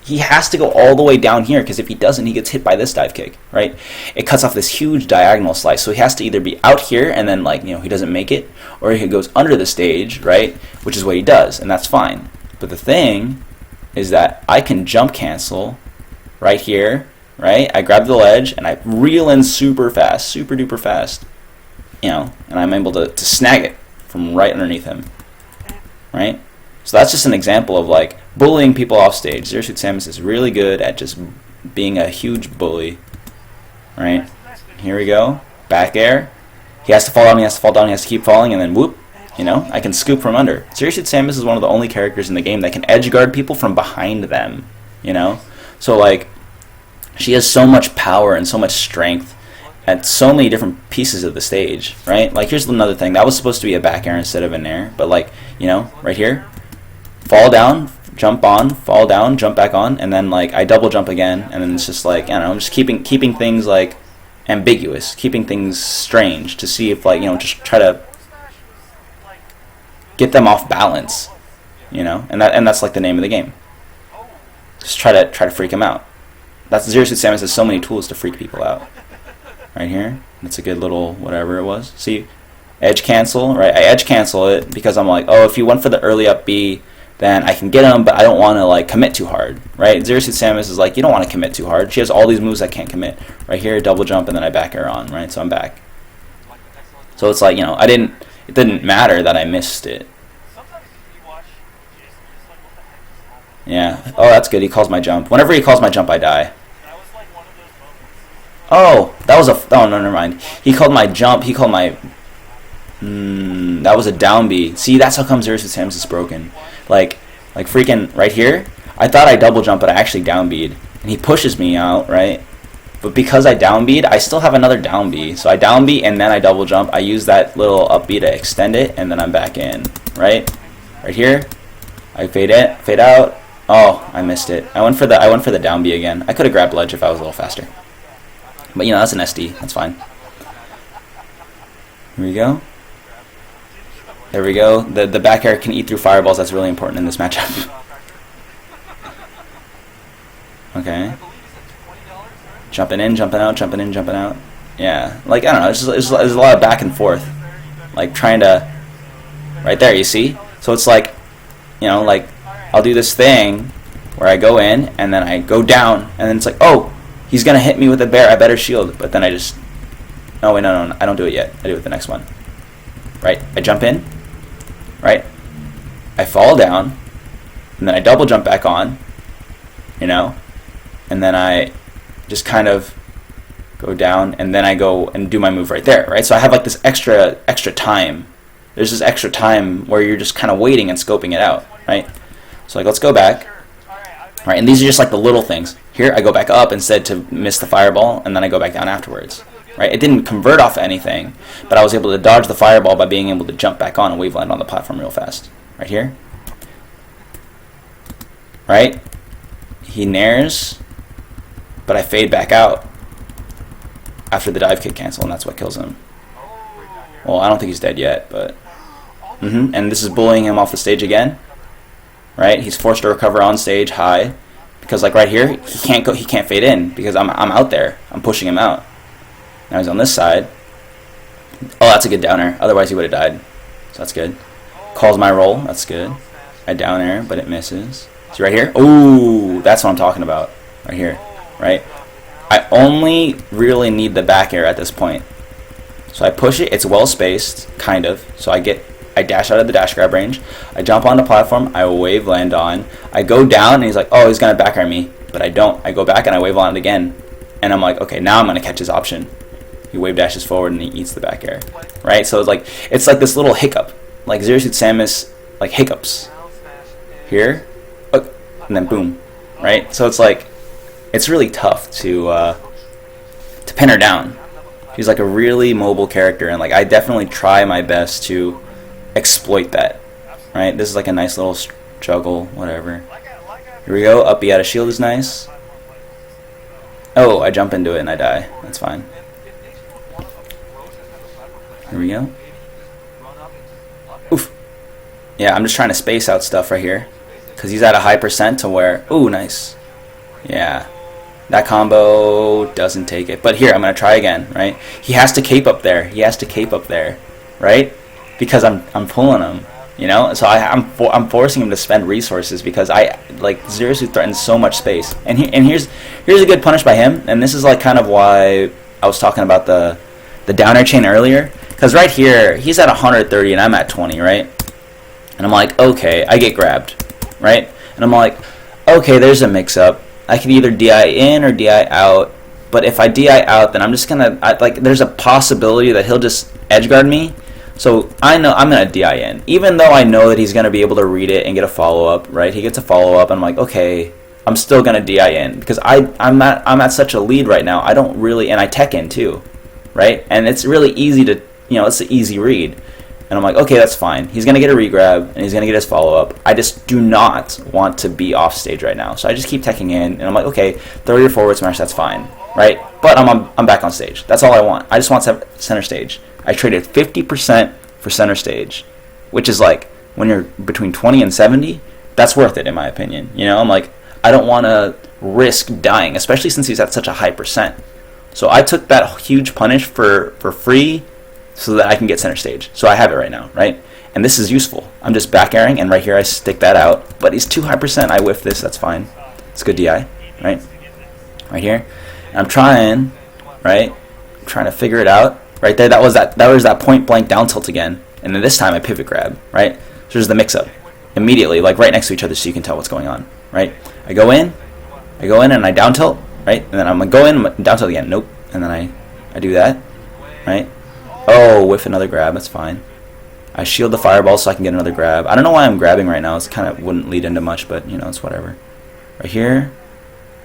he has to go all the way down here, because if he doesn't, he gets hit by this dive kick, right? It cuts off this huge diagonal slice, so he has to either be out here and then, like, you know, he doesn't make it, or he goes under the stage, right? Which is what he does, and that's fine. But the thing is that I can jump cancel right here, right? I grab the ledge and I reel in super fast, super duper fast, you know, and I'm able to snag it from right underneath him, right? So that's just an example of like bullying people off stage. Zero Suit Samus is really good at just being a huge bully, right? Here we go, back air. He has to fall down, he has to fall down, he has to keep falling, and then whoop, you know, I can scoop from under. Zero Suit Samus is one of the only characters in the game that can edge guard people from behind them, you know? So like, she has so much power and so much strength at so many different pieces of the stage, right? Like, here's another thing. That was supposed to be a back air instead of an air, but like, you know, right here, fall down, jump on, fall down, jump back on, and then like I double jump again, and then it's just like, I don't know, I'm just keeping things like ambiguous, keeping things strange to see if, like, you know, just try to get them off balance, you know, and that's like the name of the game. Just try to freak them out. That's Zero Suit Samus has so many tools to freak people out. Right here, that's a good little whatever it was. See, edge cancel, right? I edge cancel it because I'm like, oh, if you went for the early up B, then I can get him, but I don't want to like commit too hard, right? Zero Suit Samus is like, you don't want to commit too hard. She has all these moves I can't commit. Right here, double jump, and then I back air on, right? So I'm back. So it's like, you know, it didn't matter that I missed it. Yeah. Oh, that's good. He calls my jump. Whenever he calls my jump, I die. Oh, that was oh, no, never mind. He called my jump. He called my... that was a down B. See, that's how come Zero Suit Samus is broken. Like freaking right here, I thought I double jump, but I actually down B'd. And he pushes me out, right? But because I down B'd, I still have another down B. So I down B, and then I double jump. I use that little up B to extend it, and then I'm back in, right? Right here, I fade out. Oh, I missed it. I went for the down B again. I could have grabbed ledge if I was a little faster. But, you know, that's an SD. That's fine. Here we go. There we go. The back air can eat through fireballs. That's really important in this matchup. Okay. Jumping in, jumping out, jumping in, jumping out. Yeah. Like, I don't know. There's a lot of back and forth. Like, trying to... Right there, you see? So it's like, you know, like, I'll do this thing where I go in, and then I go down, and then it's like, oh, he's going to hit me with a bear. I better shield. But then I just... Oh, wait, no. I don't do it yet. I do it with the next one. Right? I jump in. Right? I fall down, and then I double jump back on, you know, and then I just kind of go down, and then I go and do my move right there, right? So I have like this extra time. There's this extra time where you're just kind of waiting and scoping it out, right? So like, let's go back, right? And these are just like the little things. Here, I go back up instead to miss the fireball, and then I go back down afterwards. Right? It didn't convert off anything, but I was able to dodge the fireball by being able to jump back on and wave land on the platform real fast. Right here. Right? He nairs, but I fade back out after the dive kick cancel, and that's what kills him. Well, I don't think he's dead yet, but... And this is bullying him off the stage again. right? He's forced to recover on stage high because like right here he can't fade in because I'm out there. I'm pushing him out. Now he's on this side. Oh, that's a good down air. Otherwise he would have died. So that's good. Calls my roll. That's good. I down air, but it misses. See right here? Ooh, that's what I'm talking about. Right here, right? I only really need the back air at this point. So I push it. It's well spaced, kind of. So I dash out of the dash grab range. I jump on the platform. I wave land on. I go down, and he's like, oh, he's going to back air me. But I don't. I go back, and I wave on it again. And I'm like, okay, now I'm going to catch his option. He wave dashes forward, and he eats the back air. Right? So it's like this little hiccup. Like Zero Suit Samus, like hiccups. Here. And then boom. Right? So it's like, it's really tough to pin her down. She's like a really mobile character, and like I definitely try my best to exploit that. Right? This is like a nice little juggle, whatever. Here we go. Up B out of shield is nice. Oh, I jump into it and I die. That's fine. Here we go. Oof. Yeah, I'm just trying to space out stuff right here because he's at a high percent to where. Ooh, nice. Yeah. That combo doesn't take it. But here, I'm going to try again, right? He has to cape up there. He has to cape up there, right? Because I'm pulling him, you know? So I'm forcing him to spend resources because Zero Suit threatens so much space. And here's a good punish by him. And this is like kind of why I was talking about the down air chain earlier. Because right here, he's at 130 and I'm at 20, right? And I'm like, okay, I get grabbed, right? And I'm like, okay, there's a mix-up. I can either DI in or DI out, but if I DI out, then I'm just gonna there's a possibility that he'll just edge guard me. So I know I'm gonna DI in, even though I know that he's gonna be able to read it and get a follow up. Right? He gets a follow up, and I'm like, okay, I'm still gonna DI in because I'm at such a lead right now. I don't really, and I tech in too, right? And it's really easy to it's an easy read. And I'm like, okay, that's fine. He's going to get a regrab, and he's going to get his follow-up. I just do not want to be off stage right now. So I just keep teching in, and I'm like, okay, throw your forward smash, that's fine, right? But I'm back on stage. That's all I want. I just want center stage. I traded 50% for center stage, which is like, when you're between 20 and 70, that's worth it, in my opinion. I'm like, I don't want to risk dying, especially since he's at such a high percent. So I took that huge punish for free, so that I can get center stage. So I have it right now, right? And this is useful. I'm just back airing, and right here I stick that out. But he's too high percent. I whiff this. That's fine. It's good DI, right? Right here. And I'm trying, right? I'm trying to figure it out. Right there, that was that point blank down tilt again. And then this time I pivot grab, right? So there's the mix up immediately, like right next to each other, so you can tell what's going on, right? I go in, and I down tilt, right? And then I'm gonna go in, down tilt again. Nope. And then I do that, right? Oh, whiff another grab, that's fine. I shield the fireball so I can get another grab. I don't know why I'm grabbing right now. It's kind of wouldn't lead into much, but it's whatever. Right here,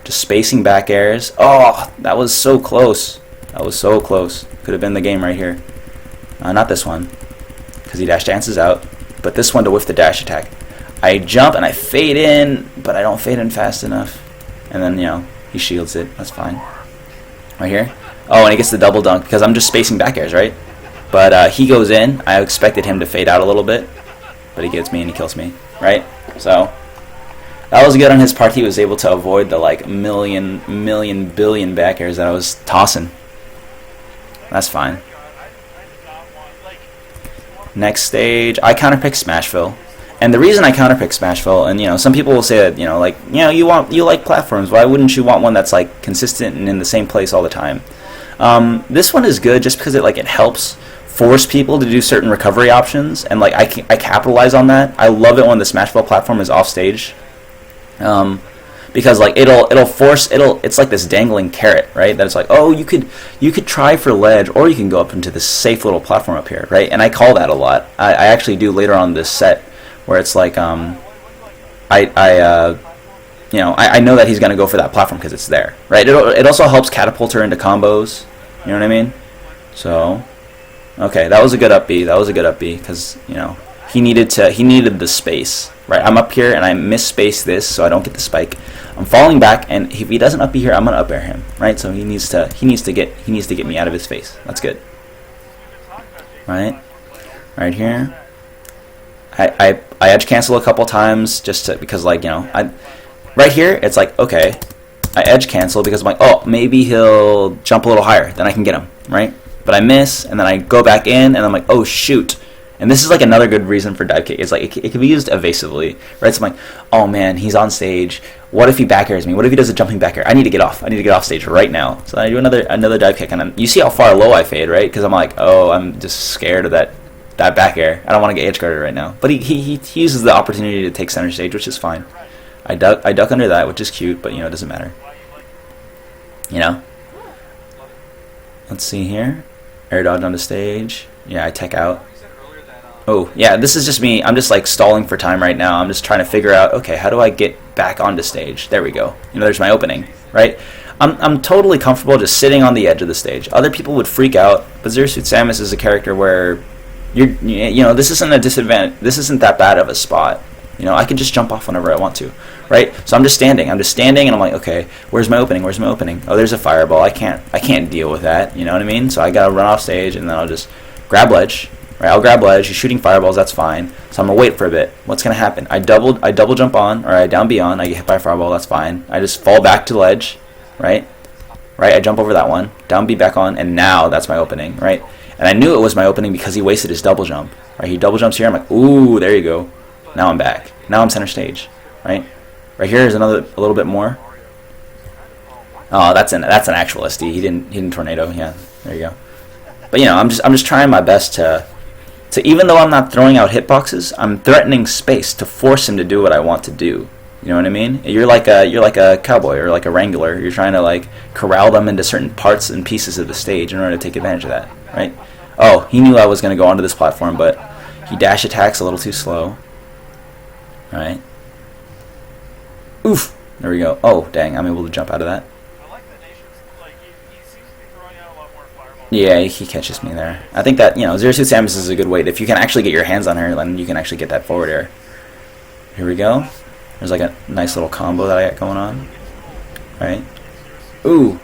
just spacing back airs. Oh, that was so close. That was so close. Could have been the game right here. Not this one, because he dash dances out. But this one to whiff the dash attack. I jump and I fade in, but I don't fade in fast enough. And then, he shields it. That's fine. Right here. Oh, and he gets the double dunk because I'm just spacing back airs, right? But he goes in. I expected him to fade out a little bit, but he gets me and he kills me, right? So that was good on his part. He was able to avoid the million billion back airs that I was tossing. That's fine. Next stage, I counterpick Smashville. And the reason I counterpick Smashville, and some people will say that, you like platforms. Why wouldn't you want one that's like consistent and in the same place all the time? This one is good just because it helps force people to do certain recovery options, and I capitalize on that. I love it when the Smashville platform is off stage, because it's like this dangling carrot, right? That it's like, oh, you could try for ledge, or you can go up into this safe little platform up here, right? And I call that a lot. I actually do later on this set, where it's like I know that he's going to go for that platform because it's there, right? It also helps catapult her into combos, you know what I mean? So, okay, that was a good up B. That was a good up B because, he needed the space, right? I'm up here and I miss-space this so I don't get the spike. I'm falling back, and if he doesn't up B here, I'm going to up air him, right? So he needs to get me out of his face. That's good. Right here. I edge cancel a couple times just to, because like, you know, right here it's like, okay, I edge cancel because I'm like, oh, maybe he'll jump a little higher, then I can get him, right? But I miss, and then I go back in, and I'm like, oh shoot. And this is like another good reason for dive kick. It's like it can be used evasively, right? So I'm like, oh man, he's on stage. What if he back airs me? What if he does a jumping back air? I need to get off. I need to get off stage right now. So then I do another dive kick, and you see how far low I fade, right? Because I'm like, oh, I'm just scared of that back air. I don't want to get edge guarded right now. But he uses the opportunity to take center stage, which is fine. I duck under that, which is cute, but you know, it doesn't matter. You know. Let's see here. Air dodge onto stage. Yeah, I tech out. Oh, yeah, this is just me. I'm just like stalling for time right now. I'm just trying to figure out, okay, how do I get back onto stage? There we go. You know, there's my opening, right? I'm totally comfortable just sitting on the edge of the stage. Other people would freak out, but Zero Suit Samus is a character where you know, this isn't a disadvantage. This isn't that bad of a spot. You know, I can just jump off whenever I want to, right? So I'm just standing, and I'm like, okay, where's my opening? Where's my opening? Oh, there's a fireball. I can't deal with that. You know what I mean? So I gotta run off stage, and then I'll just grab ledge. Right, I'll grab ledge. He's shooting fireballs. That's fine. So I'm gonna wait for a bit. What's gonna happen? I double jump on, or I down B on. I get hit by a fireball. That's fine. I just fall back to ledge, right? Right. I jump over that one, down B back on, and now that's my opening, right? And I knew it was my opening because he wasted his double jump. Right. He double jumps here. I'm like, ooh, there you go. Now I'm back. Now I'm center stage, right? Right here is a little bit more. Oh, that's an actual SD. He didn't tornado. Yeah, there you go. But you know, I'm just trying my best to even though I'm not throwing out hitboxes, I'm threatening space to force him to do what I want to do. You know what I mean? You're like a cowboy or like a wrangler. You're trying to like corral them into certain parts and pieces of the stage in order to take advantage of that, right? Oh, he knew I was going to go onto this platform, but he dash attacks a little too slow. Right? Oof! There we go. Oh, dang! I'm able to jump out of that. Yeah, he catches me there. I think that, you know, Zero Suit Samus is a good way. If you can actually get your hands on her, then you can actually get that forward air. Here we go. There's like a nice little combo that I got going on. Right? Ooh.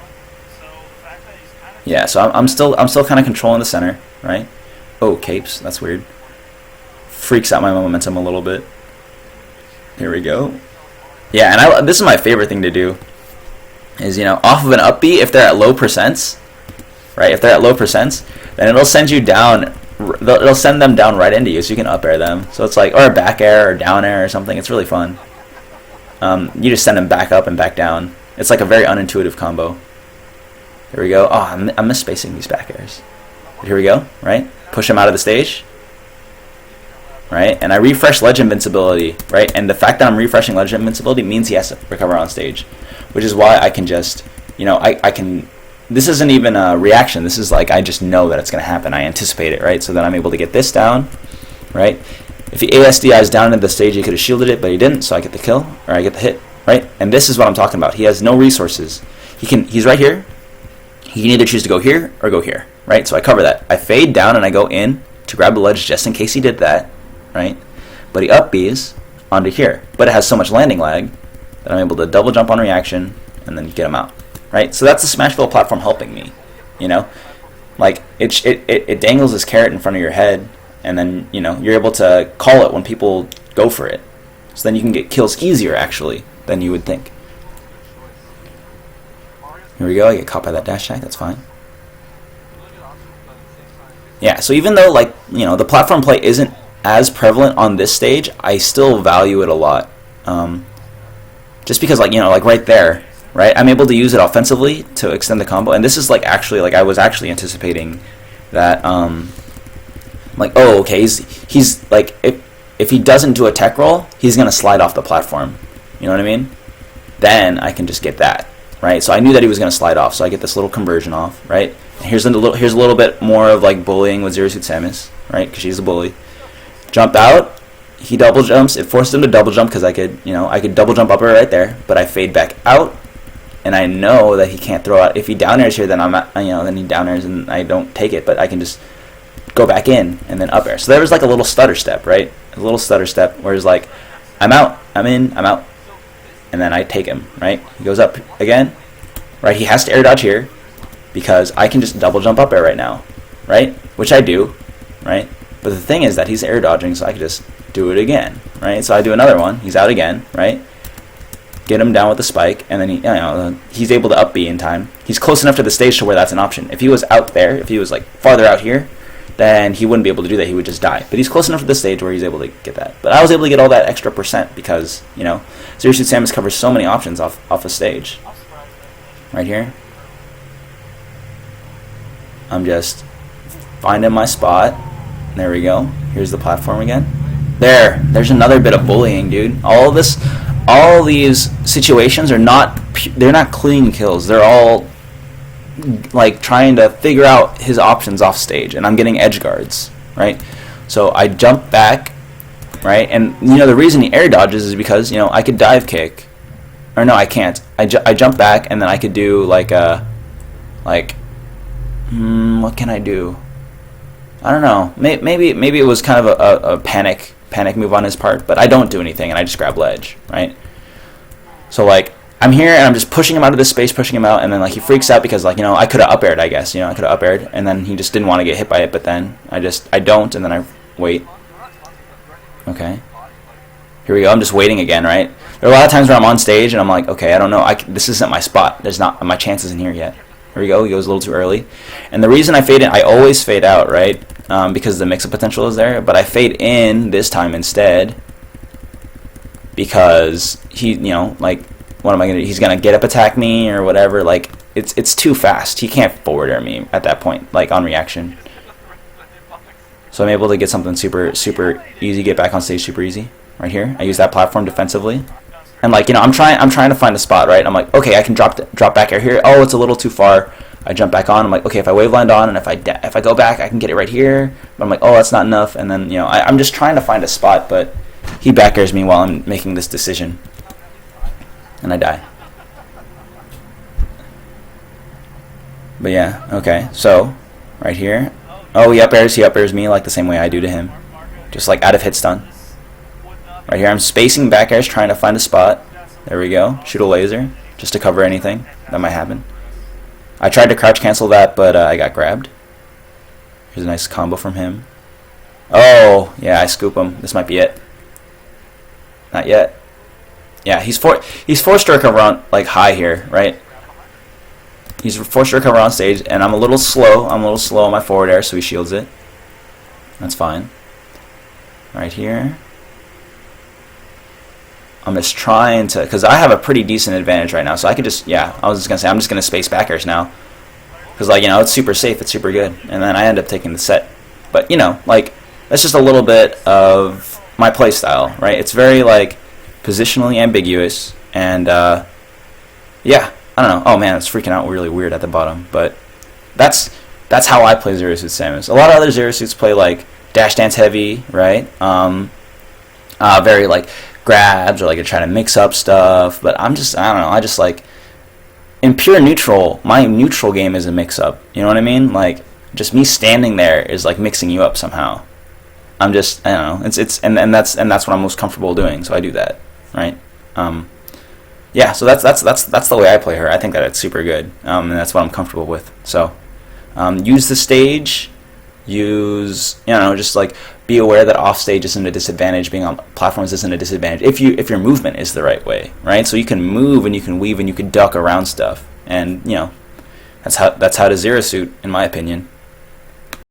Yeah, so I'm still kind of controlling the center, right? Oh, capes. That's weird. Freaks out my momentum a little bit. Here we go. Yeah, and this is my favorite thing to do. Is, you know, off of an up B, if they're at low percents, right? If they're at low percents, then it'll send you down. It'll send them down right into you, so you can up air them. So it's like, or a back air or down air or something. It's really fun. You just send them back up and back down. It's like a very unintuitive combo. Here we go. Oh, I'm misspacing these back airs. But here we go. Right? Push him out of the stage. Right? And I refresh ledge invincibility. Right? And the fact that I'm refreshing ledge invincibility means he has to recover on stage, which is why I can just, you know, I can. This isn't even a reaction. This is like, I just know that it's going to happen. I anticipate it, right? So then I'm able to get this down, right? If he ASDIs down into the stage, he could have shielded it, but he didn't, so I get the kill, or I get the hit, right? And this is what I'm talking about. He has no resources. He's right here. He can either choose to go here or go here, right? So I cover that. I fade down and I go in to grab the ledge just in case he did that, right? But he up Bs onto here. But it has so much landing lag that I'm able to double jump on reaction and then get him out. Right, so that's the Smashville platform helping me, you know, like it dangles this carrot in front of your head, and then, you know, you're able to call it when people go for it, so then you can get kills easier actually than you would think. Here we go. I get caught by that dash attack. That's fine. Yeah. So even though, like, you know, the platform play isn't as prevalent on this stage, I still value it a lot, just because, like, you know, like right there. Right, I'm able to use it offensively to extend the combo, and this is like actually, like, I was actually anticipating that, like, oh, okay, he's like, if he doesn't do a tech roll, he's gonna slide off the platform. You know what I mean? Then I can just get that, right? So I knew that he was gonna slide off, so I get this little conversion off, right? And here's a little bit more of like bullying with Zero Suit Samus, right? Because she's a bully. Jump out. He double jumps. It forced him to double jump because I could double jump up her right there, but I fade back out. And I know that he can't throw out. If he down airs here, then then he down airs and I don't take it. But I can just go back in and then up air. So there was like a little stutter step, right? A little stutter step where it's like, I'm out, I'm in, I'm out, and then I take him, right? He goes up again, right? He has to air dodge here because I can just double jump up air right now, right? Which I do, right? But the thing is that he's air dodging, so I can just do it again, right? So I do another one. He's out again, right? Get him down with the spike, and then he's able to up B in time. He's close enough to the stage to where that's an option. If he was out there, if he was like farther out here, then he wouldn't be able to do that. He would just die. But he's close enough to the stage where he's able to get that. But I was able to get all that extra percent because, Zero Suit Samus covers so many options off a stage. Right here. I'm just finding my spot. There we go. Here's the platform again. There's another bit of bullying, dude. All these situations are they're not clean kills. They're all like trying to figure out his options off stage, and I'm getting edge guards, right? So I jump back, right? And the reason he air dodges is because I could dive kick, or no, I can't. I jump back, and then I could do what can I do? I don't know. Maybe it was kind of a panic move on his part, but I don't do anything, and I just grab ledge, right? So I'm here and I'm just pushing him out of this space, pushing him out, and then he freaks out because I could have up aired, I guess. I could have up aired, and then he just didn't want to get hit by it, but then I don't, and then I wait. Okay. Here we go. I'm just waiting again, right? There are a lot of times where I'm on stage and I'm like, okay, I don't know. This isn't my spot. My chance isn't here yet. Here we go. He goes a little too early. And the reason I fade in, I always fade out, right? Because the mix-up potential is there. But I fade in this time instead because he, what am I going to do? He's going to get up attack me or whatever. It's too fast. He can't forward air me at that point, on reaction. So I'm able to get something super, super easy, get back on stage super easy. Right here. I use that platform defensively. And I'm trying to find a spot, right? I'm like, okay, I can drop back air here. Oh, it's a little too far. I jump back on. I'm like, okay, if I waveland on and if I go back, I can get it right here. But I'm like, oh, that's not enough. And then I'm just trying to find a spot, but he back airs me while I'm making this decision, and I die. But yeah, okay. So right here, oh, he up airs me the same way I do to him, just out of hit stun. Right here, I'm spacing back airs, trying to find a spot. There we go. Shoot a laser, just to cover anything that might happen. I tried to crouch cancel that, but I got grabbed. Here's a nice combo from him. Oh, yeah, I scoop him. This might be it. Not yet. Yeah, he's forced to recover on, high here, right? He's forced to recover on stage, and I'm a little slow. I'm a little slow on my forward air, so he shields it. That's fine. Right here. I'm just trying to, because I have a pretty decent advantage right now, so I could just, I was just going to say, I'm just going to space back airs now. Because, it's super safe, it's super good. And then I end up taking the set. But, that's just a little bit of my play style, right? It's very, positionally ambiguous. And, I don't know. Oh, man, it's freaking out really weird at the bottom. But that's how I play Zero Suit Samus. A lot of other Zero Suits play, dash dance heavy, right? Very, grabs or try to mix up stuff, but I don't know, I just in pure neutral, my neutral game is a mix up, you know what I mean? Just me standing there is mixing you up somehow. I don't know, and that's what I'm most comfortable doing, so I do that, right? So that's the way I play her. I think that it's super good, and that's what I'm comfortable with. So use the stage, just be aware that offstage isn't a disadvantage, being on platforms isn't a disadvantage if your movement is the right way, right? So you can move and you can weave and you can duck around stuff, and that's how to Zero Suit, in my opinion.